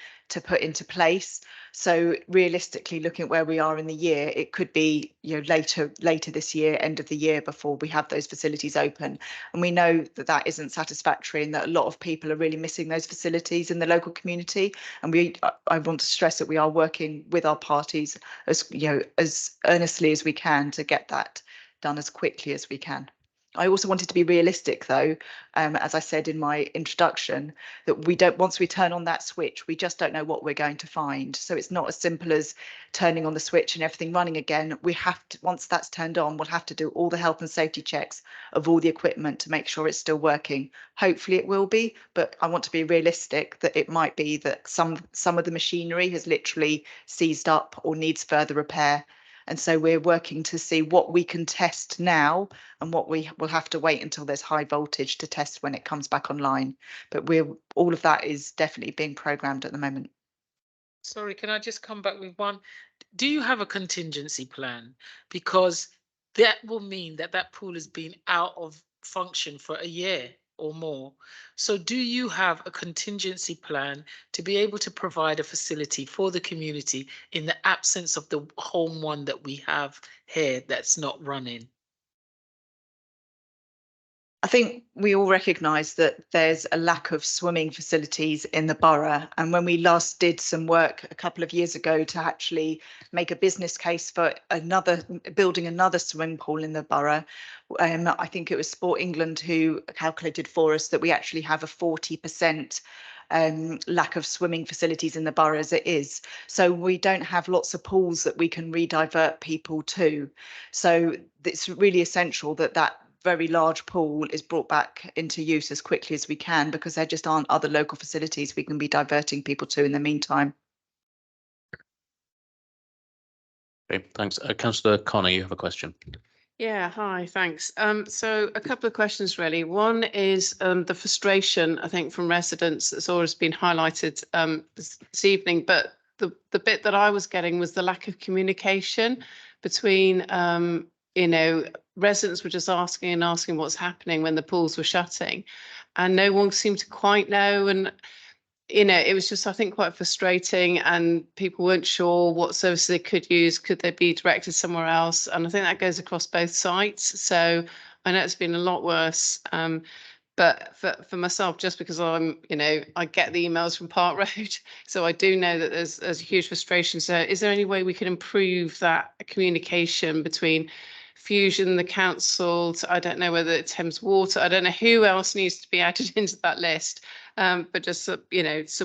put into place. So realistically, looking at where we are in the year, it could be later this year, end of the year, before we have those facilities open. And we know that that isn't satisfactory, and that a lot of people are really missing those facilities in the local community. And I want to stress that we are working with our parties as earnestly as we can to get that done as quickly as we can. I also wanted to be realistic, though, as I said in my introduction, that once we turn on that switch, we just don't know what we're going to find. So it's not as simple as turning on the switch and everything running again. We have to, once that's turned on, we'll have to do all the health and safety checks of all the equipment to make sure it's still working. Hopefully it will be, but I want to be realistic that it might be that some of the machinery has literally seized up or needs further repair. And so we're working to see what we can test now and what we will have to wait until there's high voltage to test when it comes back online. But all of that is definitely being programmed at the moment. Sorry, can I just come back with one? Do you have a contingency plan? Because that will mean that that pool has been out of function for a year or more. So do you have a contingency plan to be able to provide a facility for the community in the absence of the home one that we have here that's not running? I think we all recognise that there's a lack of swimming facilities in the borough. And when we last did some work a couple of years ago to actually make a business case for building another swimming pool in the borough, I think it was Sport England who calculated for us that we actually have a 40% lack of swimming facilities in the borough as it is. So we don't have lots of pools that we can redivert people to. So it's really essential that that very large pool is brought back into use as quickly as we can, because there just aren't other local facilities we can be diverting people to in the meantime. Okay, thanks. Councillor Connor, you have a question. Yeah, hi, thanks. So a couple of questions really. One is the frustration, I think, from residents that's always been highlighted this evening, but the bit that I was getting was the lack of communication between residents were just asking what's happening when the pools were shutting, and no one seemed to quite know. And it was just, I think, quite frustrating, and people weren't sure what services they could use. Could they be directed somewhere else? And I think that goes across both sites. So I know it's been a lot worse. But for myself, just because I get the emails from Park Road, so I do know that there's a huge frustration. So is there any way we can improve that communication between Fusion, the council, I don't know whether it's Thames Water, I don't know who else needs to be added into that list, but just so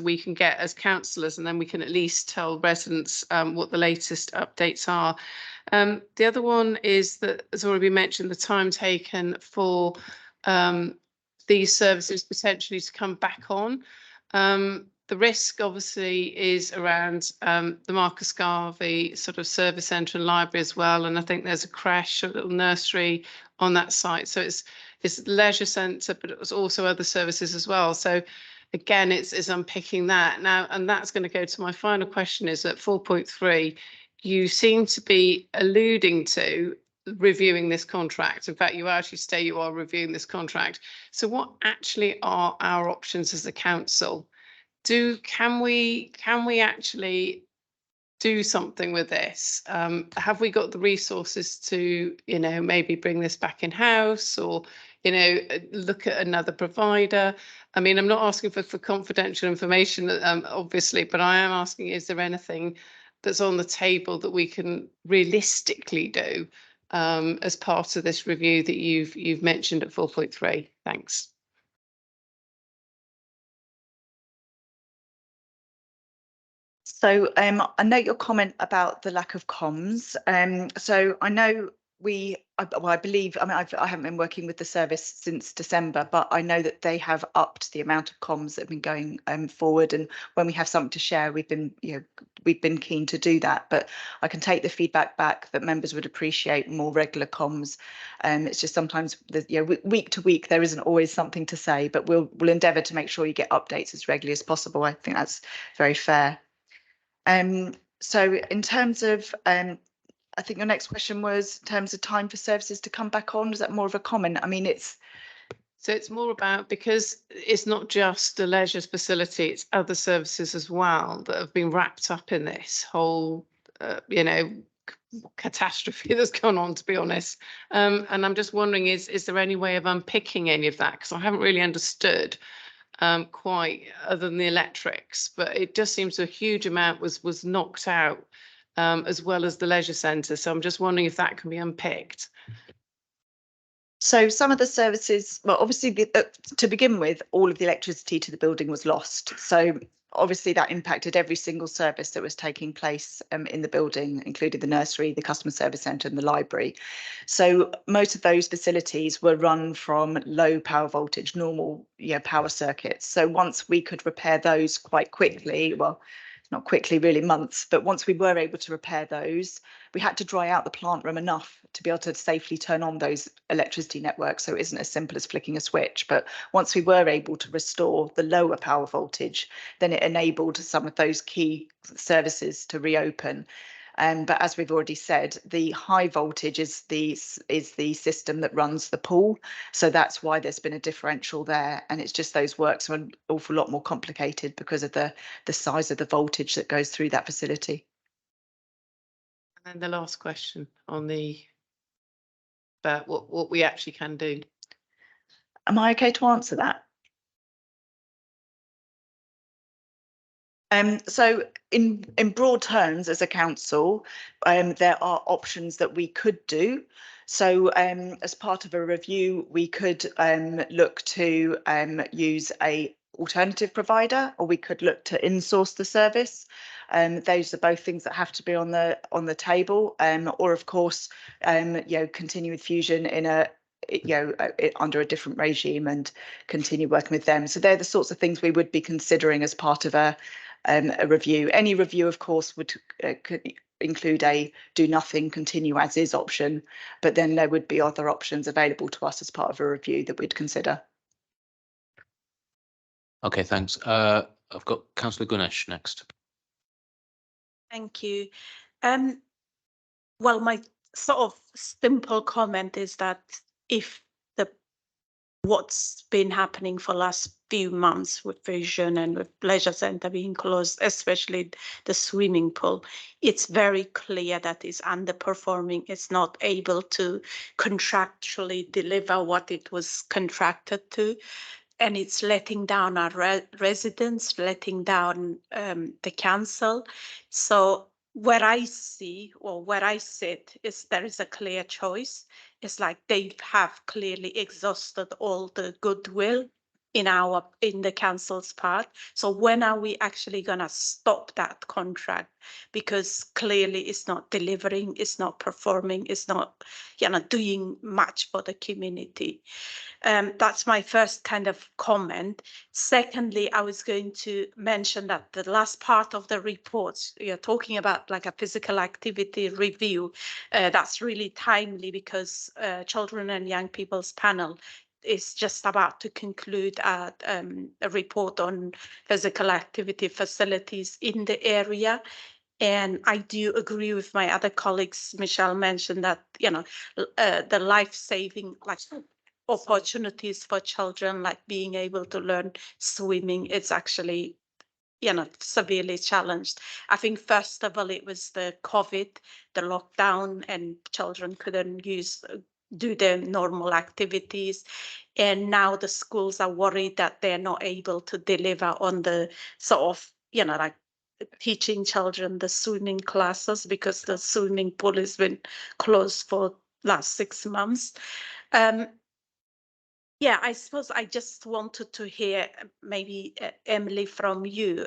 we can get as councillors, and then we can at least tell residents what the latest updates are. The other one is that, as already been mentioned, the time taken for these services potentially to come back on. The risk obviously is around the Marcus Garvey sort of service centre and library as well. And I think there's a creche, a little nursery on that site. So it's leisure centre, but it was also other services as well. So again, it's unpicking that now. And that's going to go to my final question, is at 4.3, you seem to be alluding to reviewing this contract. In fact, you actually say you are reviewing this contract. So what actually are our options as a council? Can we actually do something with this? Have we got the resources to, maybe bring this back in house, or, look at another provider? I mean, I'm not asking for confidential information, obviously, but I am asking, is there anything that's on the table that we can realistically do as part of this review that you've mentioned at 4.3? Thanks. So I note your comment about the lack of comms. So I know I believe, I mean, I haven't been working with the service since December, but I know that they have upped the amount of comms that have been going forward. And when we have something to share, we've been keen to do that. But I can take the feedback back that members would appreciate more regular comms. It's just sometimes, week to week, there isn't always something to say, but we'll endeavour to make sure you get updates as regularly as possible. I think that's very fair. So in terms of I think your next question was in terms of time for services to come back on. Was that more of a comment? I mean, it's more about, because it's not just the leisure facility, it's other services as well that have been wrapped up in this whole, catastrophe that's gone on, to be honest. And I'm just wondering, is there any way of unpicking any of that? Because I haven't really understood quite, other than the electrics, but it just seems a huge amount was knocked out, as well as the leisure centre. So I'm just wondering if that can be unpicked. so some of the services, well, obviously, to begin with, all of the electricity to the building was lost. So obviously that impacted every single service that was taking place in the building, including the nursery, the customer service centre and the library. So most of those facilities were run from low power voltage, normal power circuits. So once we could repair those quite quickly, well, not quickly, really months, but once we were able to repair those, we had to dry out the plant room enough to be able to safely turn on those electricity networks. So it isn't as simple as flicking a switch. But once we were able to restore the lower power voltage, then it enabled some of those key services to reopen. But as we've already said, the high voltage is the system that runs the pool. So that's why there's been a differential there. And it's just those works are an awful lot more complicated because of the size of the voltage that goes through that facility. And then the last question on about what we actually can do. Am I okay to answer that? So in broad terms, as a council, there are options that we could do. So as part of a review, we could look to use a alternative provider, or we could look to insource the service. Those are both things that have to be on the table, or of course, continue with Fusion in a under a different regime and continue working with them. So they're the sorts of things we would be considering as part of a review. Any review, of course, could include a do nothing, continue as is option, but then there would be other options available to us as part of a review that we'd consider. Okay, thanks. I've got Councillor Gunesh next. Thank you. Well, my sort of simple comment is that if what's been happening for last few months with Vision and with leisure centre being closed, especially the swimming pool, it's very clear that it's underperforming. It's not able to contractually deliver what it was contracted to. And it's letting down our residents, letting down the council. So where I see, or where I sit, is there is a clear choice. It's like they have clearly exhausted all the goodwill in the council's part. So when are we actually gonna stop that contract? Because clearly it's not delivering, it's not performing, it's not doing much for the community. That's my first kind of comment. Secondly, I was going to mention that the last part of the report, you're talking about like a physical activity review. That's really timely because Children and Young People's Panel is just about to conclude a report on physical activity facilities in the area. And I do agree with my other colleagues. Michelle mentioned that, the life-saving, like opportunities for children, like being able to learn swimming, it's actually severely challenged. I think first of all it was the COVID, the lockdown, and children couldn't do their normal activities, and now the schools are worried that they're not able to deliver on the sort of like teaching children the swimming classes because the swimming pool has been closed for last 6 months. Yeah, I suppose I just wanted to hear maybe Emily from you,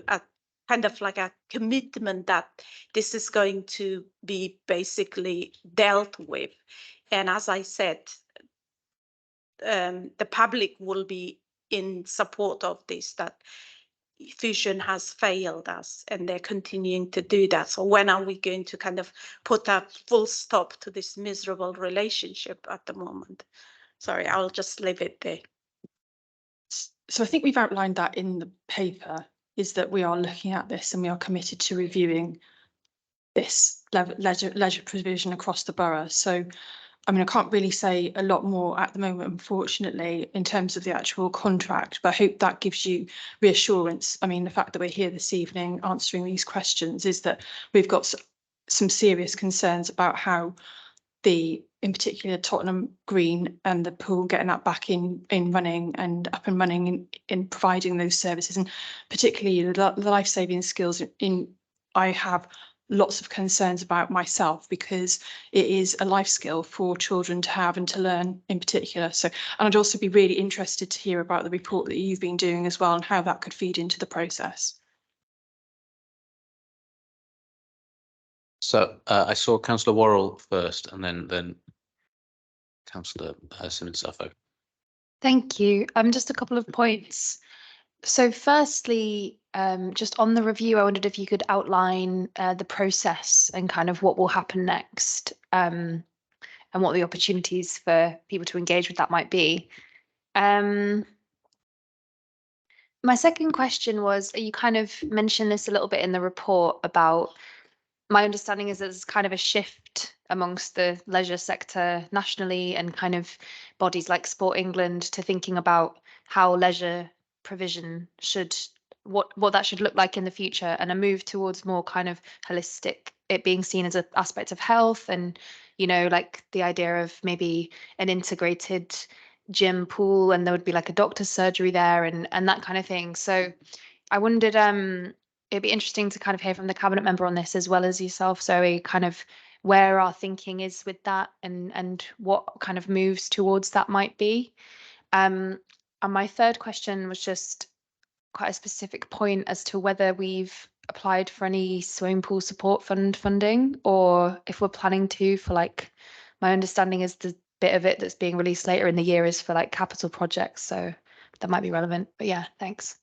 kind of like a commitment that this is going to be basically dealt with. And as I said, the public will be in support of this, that Fusion has failed us and they're continuing to do that. So when are we going to kind of put a full stop to this miserable relationship at the moment? Sorry, I'll just leave it there. So I think we've outlined that in the paper, is that we are looking at this and we are committed to reviewing this leisure provision across the borough. So, I mean, I can't really say a lot more at the moment, unfortunately, in terms of the actual contract, but I hope that gives you reassurance. I mean, the fact that we're here this evening answering these questions is that we've got some serious concerns about how in particular, Tottenham Green and the pool, getting that back in running and up and running in providing those services, and particularly the life-saving skills I have lots of concerns about myself, because it is a life skill for children to have and to learn in particular. So, and I'd also be really interested to hear about the report that you've been doing as well and how that could feed into the process. So I saw Councillor Worrell first, and then Councillor Simmons-Suffolk. Thank you. Just a couple of points. So firstly, just on the review, I wondered if you could outline the process and kind of what will happen next, and what the opportunities for people to engage with that might be. My second question was, you kind of mentioned this a little bit in the report about, my understanding is there's kind of a shift amongst the leisure sector nationally and kind of bodies like Sport England to thinking about how leisure provision should, what that should look like in the future, and a move towards more kind of holistic, it being seen as an aspect of health, and, you know, like the idea of maybe an integrated gym pool, and there would be like a doctor's surgery there, and that kind of thing. So I wondered, it'd be interesting to kind of hear from the cabinet member on this, as well as yourself, Zoe, kind of where our thinking is with that, and what kind of moves towards that might be. And my third question was just quite a specific point as to whether we've applied for any swimming pool support fund funding, or if we're planning to, for like, my understanding is the bit of it that's being released later in the year is for like capital projects, so that might be relevant. But yeah, thanks.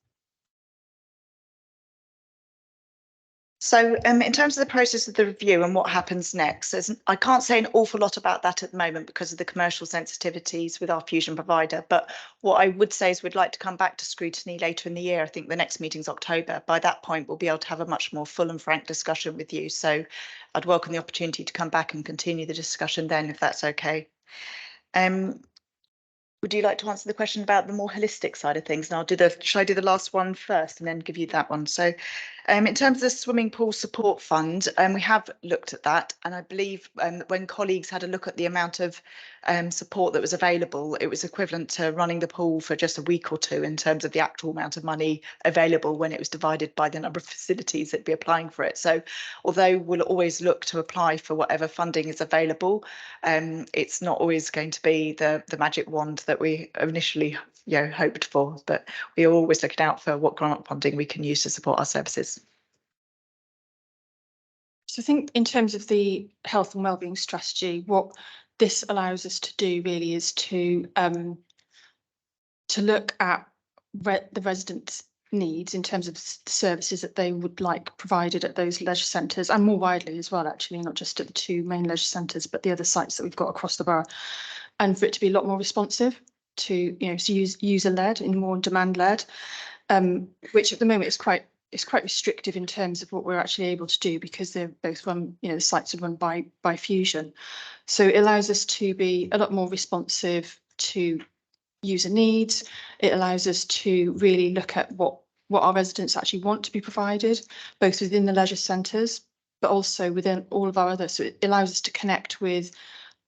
So in terms of the process of the review and what happens next, I can't say an awful lot about that at the moment because of the commercial sensitivities with our Fusion provider. But what I would say is we'd like to come back to scrutiny later in the year. I think the next meeting's October. By that point, we'll be able to have a much more full and frank discussion with you. So I'd welcome the opportunity to come back and continue the discussion then, if that's okay. Would you like to answer the question about the more holistic side of things? And shall I do the last one first and then give you that one? So in terms of the swimming pool support fund, we have looked at that. And I believe when colleagues had a look at the amount of support that was available, it was equivalent to running the pool for just a week or two in terms of the actual amount of money available when it was divided by the number of facilities that'd be applying for it. So although we'll always look to apply for whatever funding is available, it's not always going to be the magic wand that we initially hoped for, but we are always looking out for what grant funding we can use to support our services. So I think in terms of the health and wellbeing strategy, what this allows us to do really is to look at the residents' needs in terms of the services that they would like provided at those leisure centres, and more widely as well, actually, not just at the two main leisure centres, but the other sites that we've got across the borough, and for it to be a lot more responsive to, so user-led and more demand-led, which at the moment is quite restrictive in terms of what we're actually able to do, because they're both run, the sites are run by Fusion. So it allows us to be a lot more responsive to user needs. It allows us to really look at what our residents actually want to be provided, both within the leisure centres, but also within all of our others. So it allows us to connect with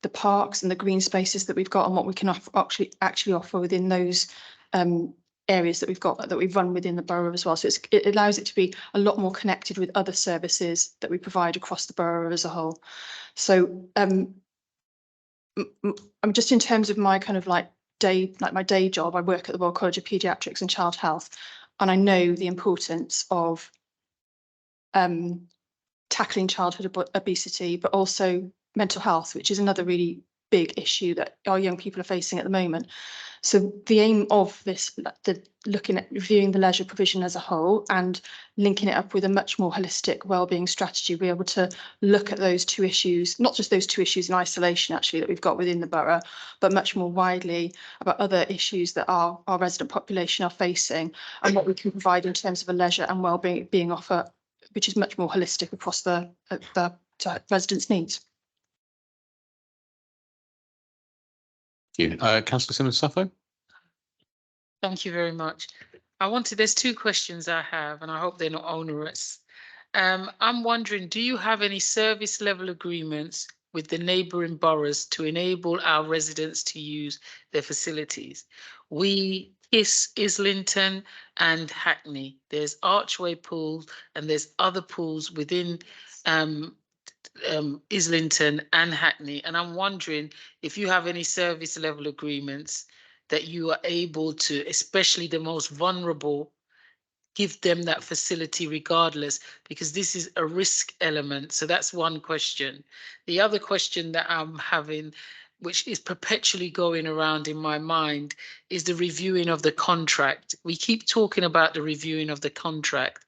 the parks and the green spaces that we've got, and what we can actually offer within those areas that we've got, that we've run within the borough as well. So it allows it to be a lot more connected with other services that we provide across the borough as a whole. So I'm just, in terms of my kind of my day job, I work at the Royal College of Paediatrics and Child Health, and I know the importance of tackling childhood obesity, but also mental health, which is another really big issue that our young people are facing at the moment. So the aim of this, looking at reviewing the leisure provision as a whole and linking it up with a much more holistic wellbeing strategy, we're able to look at those two issues, not just those two issues in isolation actually that we've got within the borough, but much more widely about other issues that our resident population are facing and what we can provide in terms of a leisure and wellbeing offer, which is much more holistic across the residents' needs. Thank you. Councillor Simmons-Sappho? Thank you very much. There's two questions I have, and I hope they're not onerous. I'm wondering, do you have any service level agreements with the neighbouring boroughs to enable our residents to use their facilities? We KISS, Islington and Hackney. There's Archway pools and there's other pools within Islington and Hackney. And I'm wondering if you have any service level agreements that you are able to, especially the most vulnerable, give them that facility regardless, because this is a risk element. So that's one question. The other question that I'm having, which is perpetually going around in my mind, is the reviewing of the contract. We keep talking about the reviewing of the contract.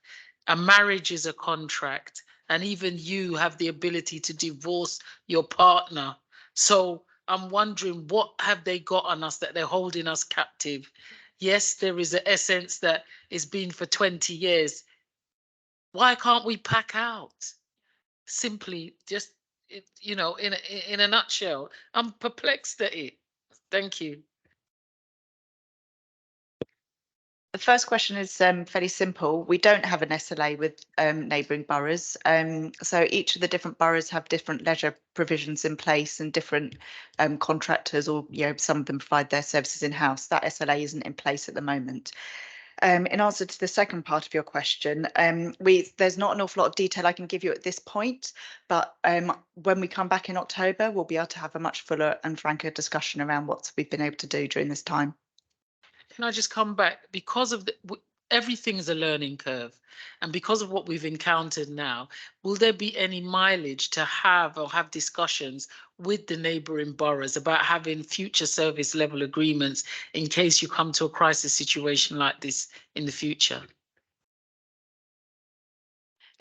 A marriage is a contract, and even you have the ability to divorce your partner. So I'm wondering, what have they got on us that they're holding us captive? Yes, there is an essence that it's been for 20 years. Why can't we pack out? Simply, just, in a nutshell. I'm perplexed at it. Thank you. The first question is fairly simple. We don't have an SLA with neighbouring boroughs. So each of the different boroughs have different leisure provisions in place and different contractors, or some of them provide their services in-house. That SLA isn't in place at the moment. In answer to the second part of your question, there's not an awful lot of detail I can give you at this point, but when we come back in October, we'll be able to have a much fuller and franker discussion around what we've been able to do during this time. Can I just come back? Because of everything is a learning curve, and because of what we've encountered now, will there be any mileage to have discussions with the neighbouring boroughs about having future service level agreements in case you come to a crisis situation like this in the future?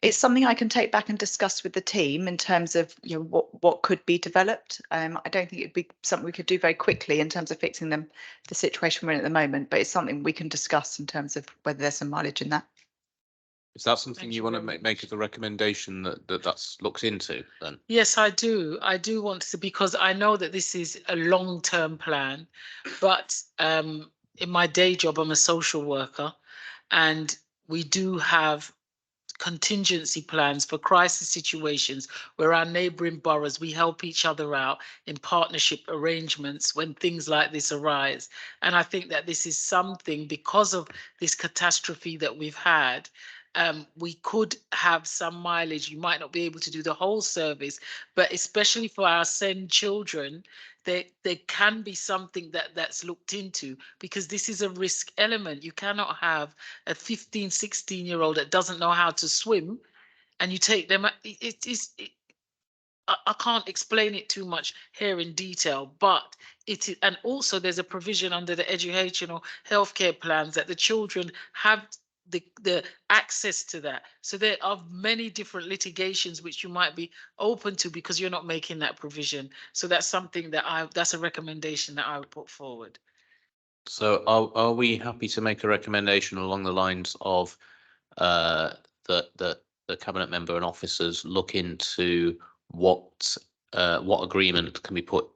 It's something I can take back and discuss with the team in terms of what could be developed. I don't think it'd be something we could do very quickly in terms of fixing the situation we're in at the moment, but it's something we can discuss in terms of whether there's some mileage in that. Is that something you want to make as a recommendation that's looked into then? Yes, I do. I do want to, because I know that this is a long-term plan, but in my day job, I'm a social worker, and we do have contingency plans for crisis situations where our neighbouring boroughs, we help each other out in partnership arrangements when things like this arise. And I think that this is something, because of this catastrophe that we've had, we could have some mileage. You might not be able to do the whole service, but especially for our SEND children, there can be something that's looked into, because this is a risk element. You cannot have a 15, 16-year-old that doesn't know how to swim, and you take them. I can't explain it too much here in detail, but it is, and also there's a provision under the educational healthcare plans that the children have the access to that. So there are many different litigations which you might be open to because you're not making that provision. So that's something that that's a recommendation that I would put forward. So are we happy to make a recommendation along the lines of the cabinet member and officers look into what agreement can be put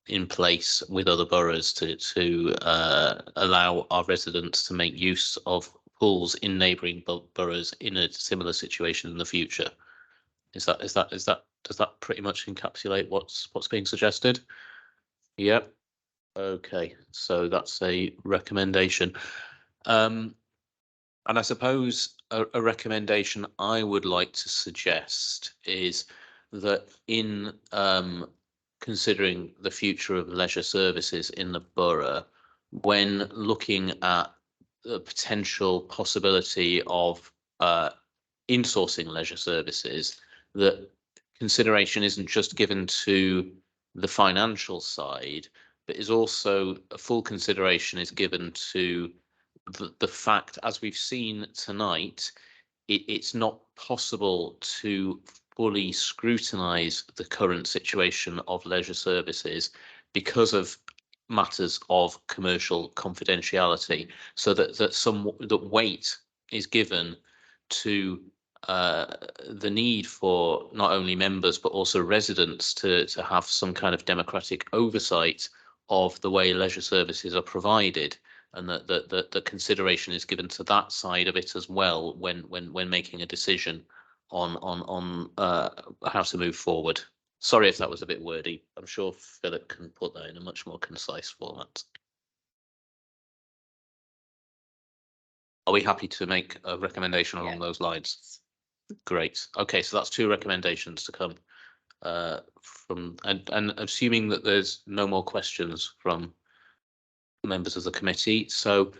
in place with other boroughs to allow our residents to make use of pools in neighbouring boroughs in a similar situation in the future? Does that pretty much encapsulate what's being suggested? Yep. Okay, so that's a recommendation. And I suppose a recommendation I would like to suggest is that in considering the future of leisure services in the borough, when looking at the potential possibility of insourcing leisure services, that consideration isn't just given to the financial side, but is also a full consideration is given to the fact, as we've seen tonight, it's not possible to fully scrutinise the current situation of leisure services because of matters of commercial confidentiality, so that weight is given to the need for not only members but also residents to have some kind of democratic oversight of the way leisure services are provided, and that the consideration is given to that side of it as well when making a decision on how to move forward. Sorry if that was a bit wordy. I'm sure Philip can put that in a much more concise format. Are we happy to make a recommendation along those lines? Great. Okay, so that's 2 recommendations to come from, and assuming that there's no more questions from members of the committee. So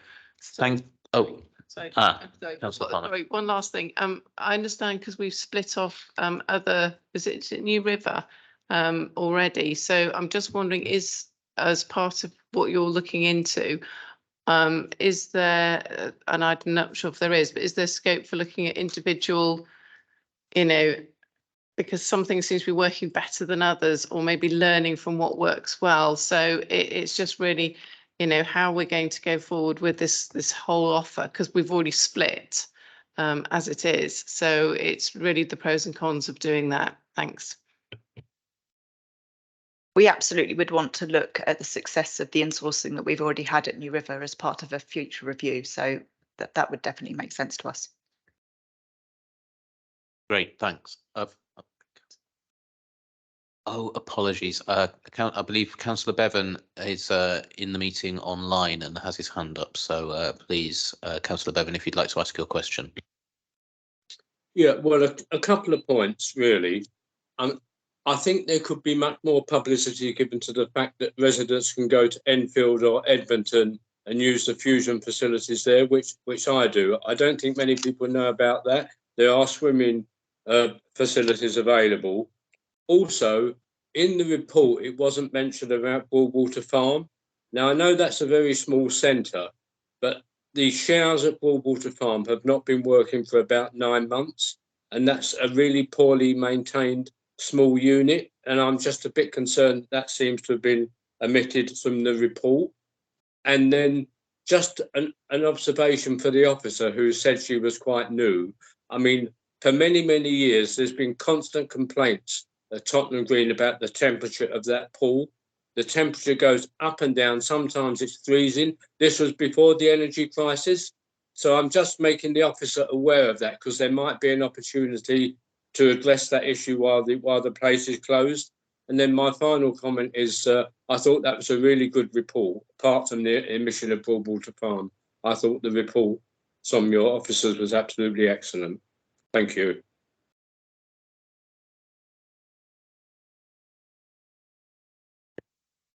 Sorry, Councillor Parnell. sorry, one last thing. I understand because we've split off is it New River already? So I'm just wondering, is as part of what you're looking into, is there, and I'm not sure if there is, but is there scope for looking at individual, because some things seem to be working better than others, or maybe learning from what works well. So it's just really, how we're going to go forward with this whole offer, because we've already split as it is. So it's really the pros and cons of doing that. Thanks. We absolutely would want to look at the success of the insourcing that we've already had at New River as part of a future review. So that would definitely make sense to us. Great, thanks. Oh, apologies. I believe Councillor Bevan is in the meeting online and has his hand up. So please, Councillor Bevan, if you'd like to ask your question. Yeah, well, a couple of points, really. I think there could be much more publicity given to the fact that residents can go to Enfield or Edmonton and use the fusion facilities there, which I do. I don't think many people know about that. There are swimming facilities available. Also, in the report, it wasn't mentioned about Broadwater Farm. Now, I know that's a very small centre, but the showers at Broadwater Farm have not been working for about 9 months, and that's a really poorly maintained small unit. And I'm just a bit concerned that seems to have been omitted from the report. And then just an observation for the officer who said she was quite new. I mean, for many, many years, there's been constant complaints at Tottenham Green about the temperature of that pool. The temperature goes up and down. Sometimes it's freezing. This was before the energy crisis. So I'm just making the officer aware of that, because there might be an opportunity to address that issue while the place is closed. And then my final comment is, I thought that was a really good report, apart from the emission of Broadwater Farm. I thought the report from your officers was absolutely excellent. Thank you.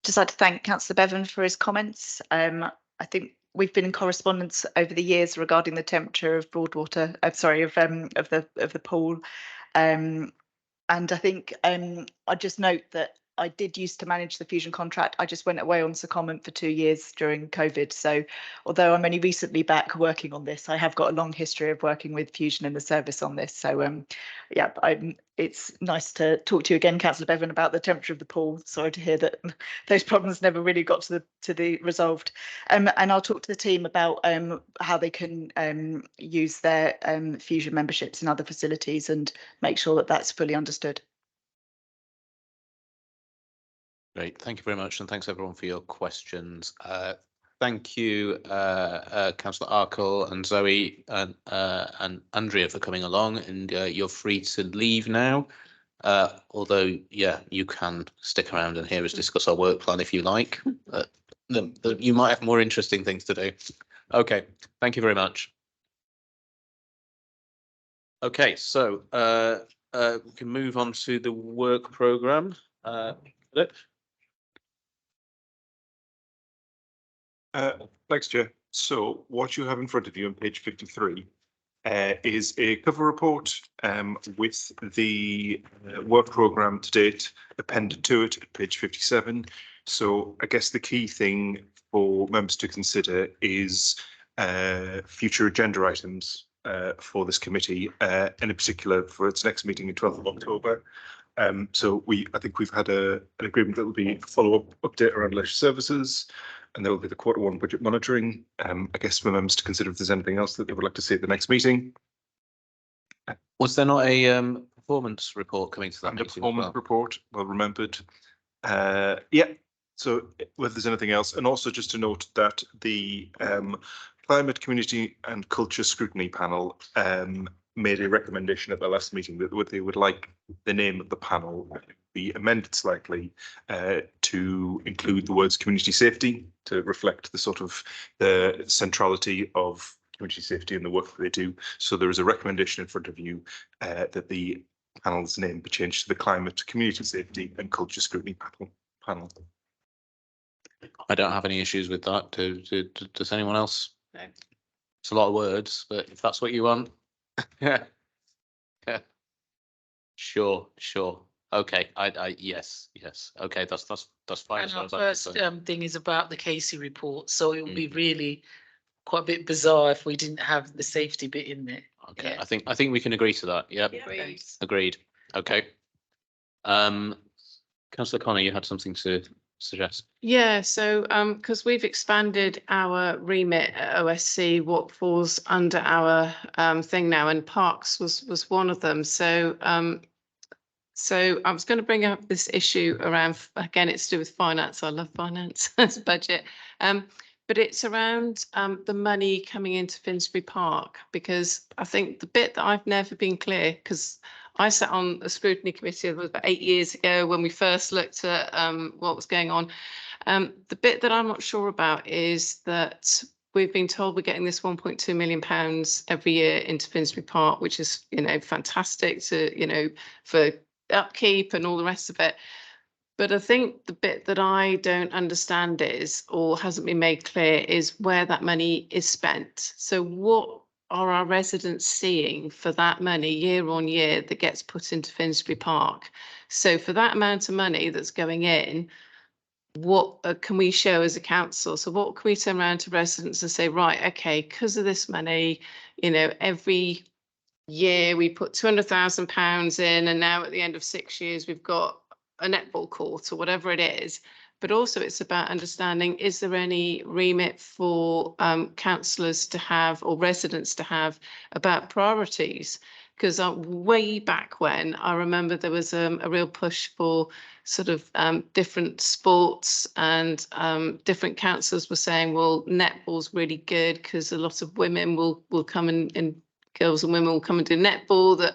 Just like to thank Councillor Bevan for his comments. I think we've been in correspondence over the years regarding the temperature of Broadwater, of the pool. And I think I just note that I did used to manage the fusion contract. I just went away on secondment for 2 years during COVID. So although I'm only recently back working on this, I have got a long history of working with fusion in the service on this. So yeah, it's nice to talk to you again, Councillor Bevan, about the temperature of the pool. Sorry to hear that those problems never really got to the resolved. And I'll talk to the team about how they can use their fusion memberships in other facilities and make sure that that's fully understood. Great, thank you very much, and thanks everyone for your questions. Thank you, Councillor Arkle and Zoe and Andrea for coming along, and you're free to leave now. Although, yeah, you can stick around and hear us discuss our work plan if you like. You might have more interesting things to do. Okay, thank you very much. Okay, so we can move on to the work programme. Philip? Thanks, Chair. So what you have in front of you on page 53 is a cover report with the work programme to date appended to it at page 57. So I guess the key thing for members to consider is future agenda items for this committee, and in particular for its next meeting in 12th of October. So I think we've had an agreement that will be a follow-up update around leisure services, and there will be the Q1 budget monitoring. I guess for members to consider if there's anything else that they would like to see at the next meeting. Was there not a performance report coming to that And a meeting as performance well? report, well remembered. Yeah, so whether there's anything else, and also just to note that the Climate, Community and Culture Scrutiny Panel made a recommendation at the last meeting that they would like the name of the panel be amended slightly to include the words community safety, to reflect the sort of the centrality of community safety and the work that they do. So there is a recommendation in front of you that the panel's name be changed to the Climate, Community Safety and Culture Scrutiny panel. I don't have any issues with that. Does anyone else? No. It's a lot of words, but if that's what you want. Yeah. Sure. Okay. Yes. Okay. That's fine. And as our far as first I'm concerned. thing is about the Casey report, so it would be really quite a bit bizarre if we didn't have the safety bit in there. Okay. Yeah. I think we can agree to that. Yep. Agreed. Okay. Councillor Connor, you had something to suggest. Yeah, so because we've expanded our remit at OSC, what falls under our thing now, and parks was one of them. So so I was going to bring up this issue around, again, it's to do with finance. I love finance as a budget. But it's around the money coming into Finsbury Park, because I think the bit that I've never been clear, because I sat on a scrutiny committee about 8 years ago when we first looked at what was going on. The bit that I'm not sure about is that we've been told we're getting this £1.2 million every year into Finsbury Park, which is, fantastic to, for upkeep and all the rest of it. But I think the bit that I don't understand is, or hasn't been made clear, is where that money is spent. So what are our residents seeing for that money year on year that gets put into Finsbury Park? So for that amount of money that's going in, what can we show as a council? So what can we turn around to residents and say, right, okay, because of this money, every year we put £200,000 in, and now at the end of 6 years we've got a netball court or whatever it is. But also it's about understanding, is there any remit for councillors to have, or residents to have, about priorities? Because way back when, I remember there was a real push for sort of different sports, and different councillors were saying, well, netball's really good because a lot of women will come and girls and women will come and do netball, that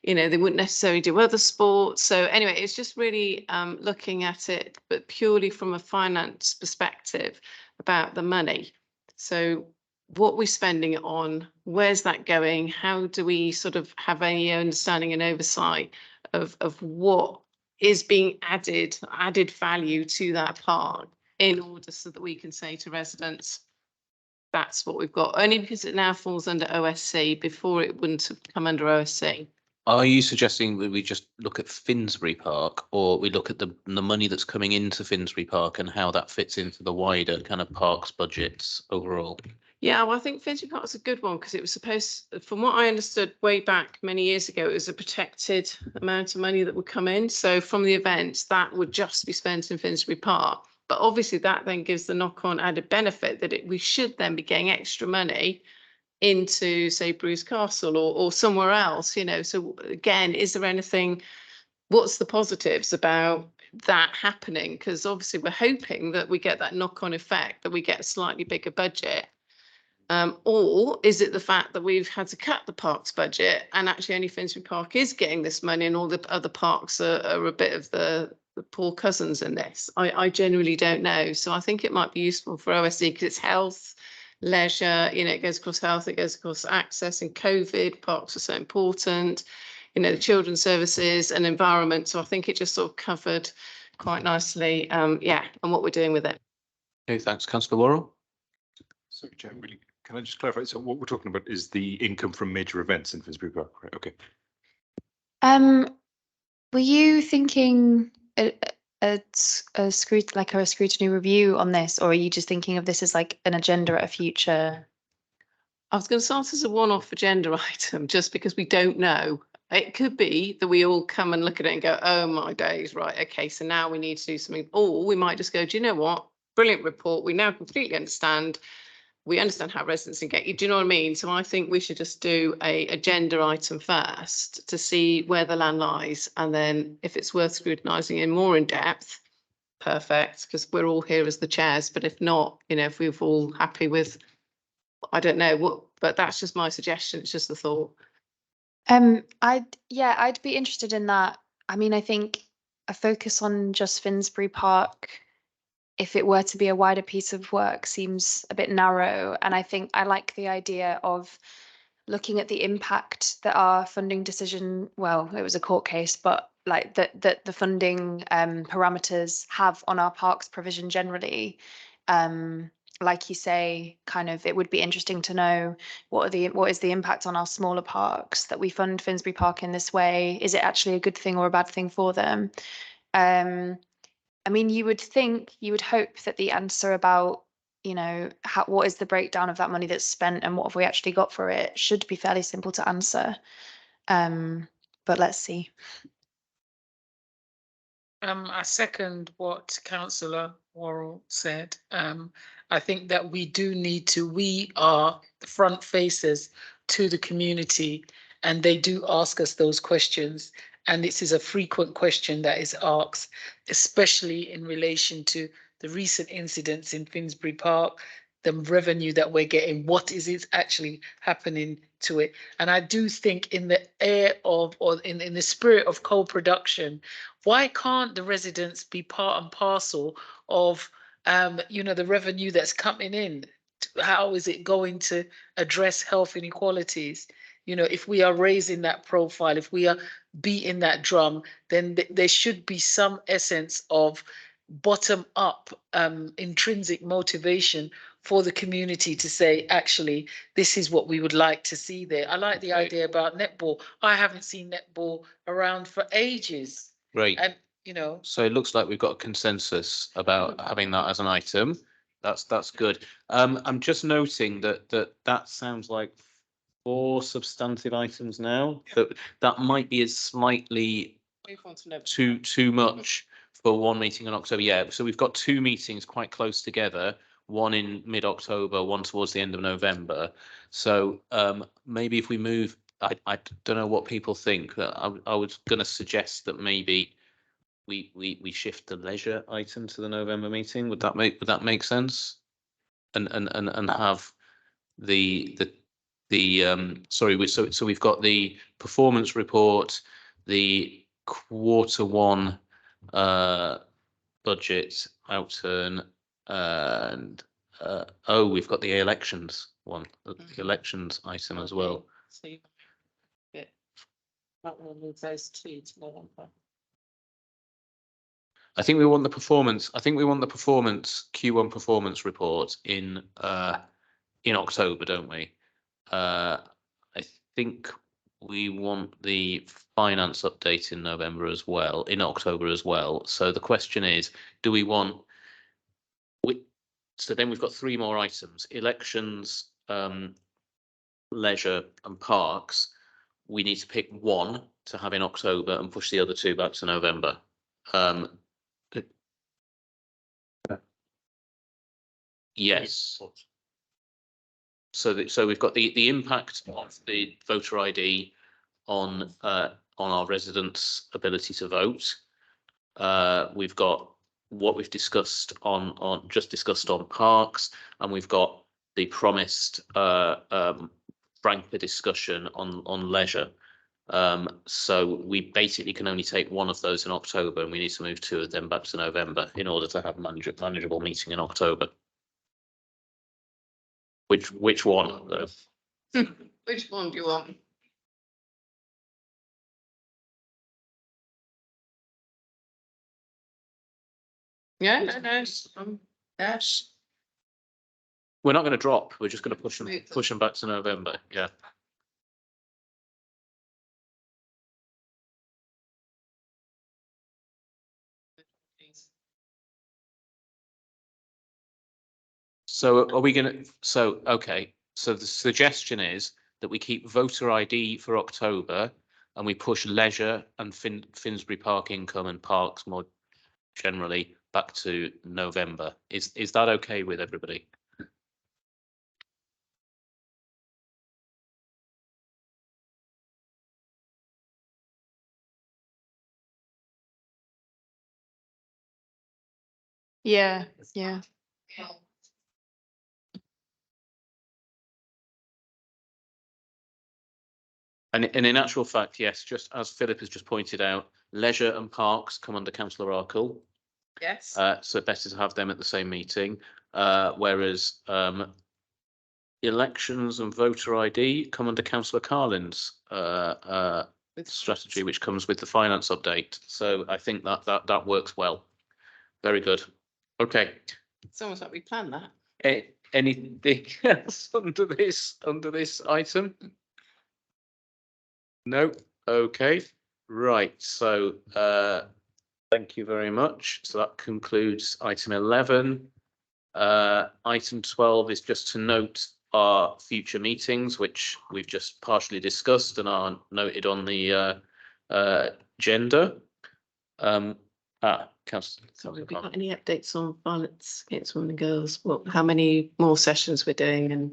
they wouldn't necessarily do other sports. So anyway, it's just really looking at it, but purely from a finance perspective about the money. So what we're spending it on, where's that going? How do we sort of have any understanding and oversight of what is being added value to that park, in order so that we can say to residents, that's what we've got, only because it now falls under OSC. Before it wouldn't have come under OSC. Are you suggesting that we just look at Finsbury Park, or we look at the money that's coming into Finsbury Park and how that fits into the wider kind of parks budgets overall? Yeah, well, I think Finsbury Park is a good one, because it was supposed, from what I understood way back many years ago, it was a protected amount of money that would come in. So from the events, that would just be spent in Finsbury Park. But obviously that then gives the knock-on added benefit that we should then be getting extra money into, say, Bruce Castle or somewhere else, So again, is there anything, what's the positives about that happening? Because obviously we're hoping that we get that knock-on effect, that we get a slightly bigger budget. Or is it the fact that we've had to cut the parks budget, and actually only Finsbury Park is getting this money, and all the other parks are a bit of the poor cousins in this? I genuinely don't know. So I think it might be useful for OSC, because it's health, leisure, it goes across health, it goes across access, and COVID, parks are so important, the children's services and environment. So I think it just sort of covered quite nicely, and what we're doing with it. Okay, thanks. Councillor Worrell? Sorry, Chair, really Can I just clarify? So what we're talking about is the income from major events in Finsbury Park, right? Okay. Were you thinking a scrutiny review on this, or are you just thinking of this as like an agenda at a future? I was going to start as a one-off agenda item, just because we don't know. It could be that we all come and look at it and go, oh my days, right, okay, so now we need to do something. Or we might just go, do you know what? Brilliant report. We now completely understand. We understand how residents engage. Do you know what I mean? So I think we should just do a agenda item first to see where the land lies. And then if it's worth scrutinising in more in depth, perfect, because we're all here as the chairs. But if not, you know, if we're all happy with, I don't know what, but that's just my suggestion. It's just a thought. I'd be interested in that. I mean, I think a focus on just Finsbury Park, if it were to be a wider piece of work, seems a bit narrow. And I think I like the idea of looking at the impact that our funding decision, well, it was a court case, but like that the funding parameters have on our parks provision generally. Like you say, kind of, it would be interesting to know what is the impact on our smaller parks that we fund Finsbury Park in this way. Is it actually a good thing or a bad thing for them? I mean, you would hope that the answer about, you know, what is the breakdown of that money that's spent and what have we actually got for it should be fairly simple to answer. But let's see. I second what Councillor Worrell said. I think that we are front facers to the community, and they do ask us those questions. And this is a frequent question that is asked, especially in relation to the recent incidents in Finsbury Park, the revenue that we're getting, what is it actually happening to it? And I do think in the air of, or in the spirit of co-production, why can't the residents be part and parcel of, you know, the revenue that's coming in? How is it going to address health inequalities? You know, if we are raising that profile, if we are beating that drum, then there should be some essence of bottom up intrinsic motivation for the community to say, actually, this is what we would like to see there. I like the idea about netball. I haven't seen netball around for ages. Great. And, you know, So it looks like we've got a consensus about having that as an item. That's good. I'm just noting that sounds like 4 substantive items now. That might be a slightly too much for one meeting in October. Yeah, so we've got 2 meetings quite close together, one in mid-October, one towards the end of November. So maybe if we move, I don't know what people think. I was going to suggest that maybe we shift the leisure item to the November meeting. Would that make sense? And have so we've got the performance report, the Q1 budget outturn, and we've got the elections one, the elections item as well. so you get that one with those 2 to November. I think we want the performance. I think we want the Q1 performance report in October, don't we? I think we want the finance update in October as well. So the question is, do we want? So then we've got 3 more items: elections, leisure, and parks. We need to pick one to have in October and push the other 2 back to November. Yes. So we've got the impact of the voter ID on our residents' ability to vote. We've got what we've discussed on parks, and we've got the promised franker discussion on leisure. So we basically can only take one of those in October, and we need to move 2 of them back to November in order to have a manageable meeting in October. Which one? Which one do you want? Yeah, no. Yes. We're not going to drop. We're just going to push them back to November. Yeah. So are we going to? So okay. So the suggestion is that we keep voter ID for October, and we push leisure and Finsbury Park income and parks more generally back to November. Is that okay with everybody? Yeah, yeah. And in actual fact, yes, just as Philip has just pointed out, leisure and parks come under Councillor Arkle. Yes. So better to have them at the same meeting. Whereas elections and voter ID come under Councillor Carlin's strategy, which comes with the finance update. So I think that works well. Very good. Okay. It's almost like we planned that. Anything else under this item? No. Okay. Right. So thank you very much. So that concludes item 11. Item 12 is just to note our future meetings, which we've just partially discussed and are noted on the agenda. Councillor. So have we got any updates on violence against women and girls? Well, how many more sessions we're doing and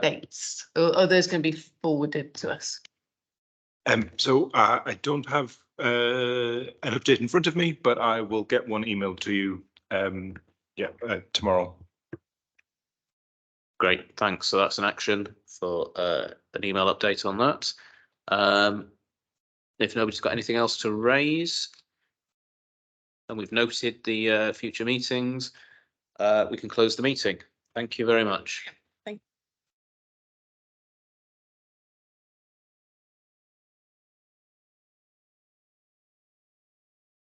dates? Or are those going to be forwarded to us? So I don't have an update in front of me, but I will get one emailed to you tomorrow. Great, thanks. So that's an action for an email update on that. If nobody's got anything else to raise, and we've noted the future meetings, we can close the meeting. Thank you very much.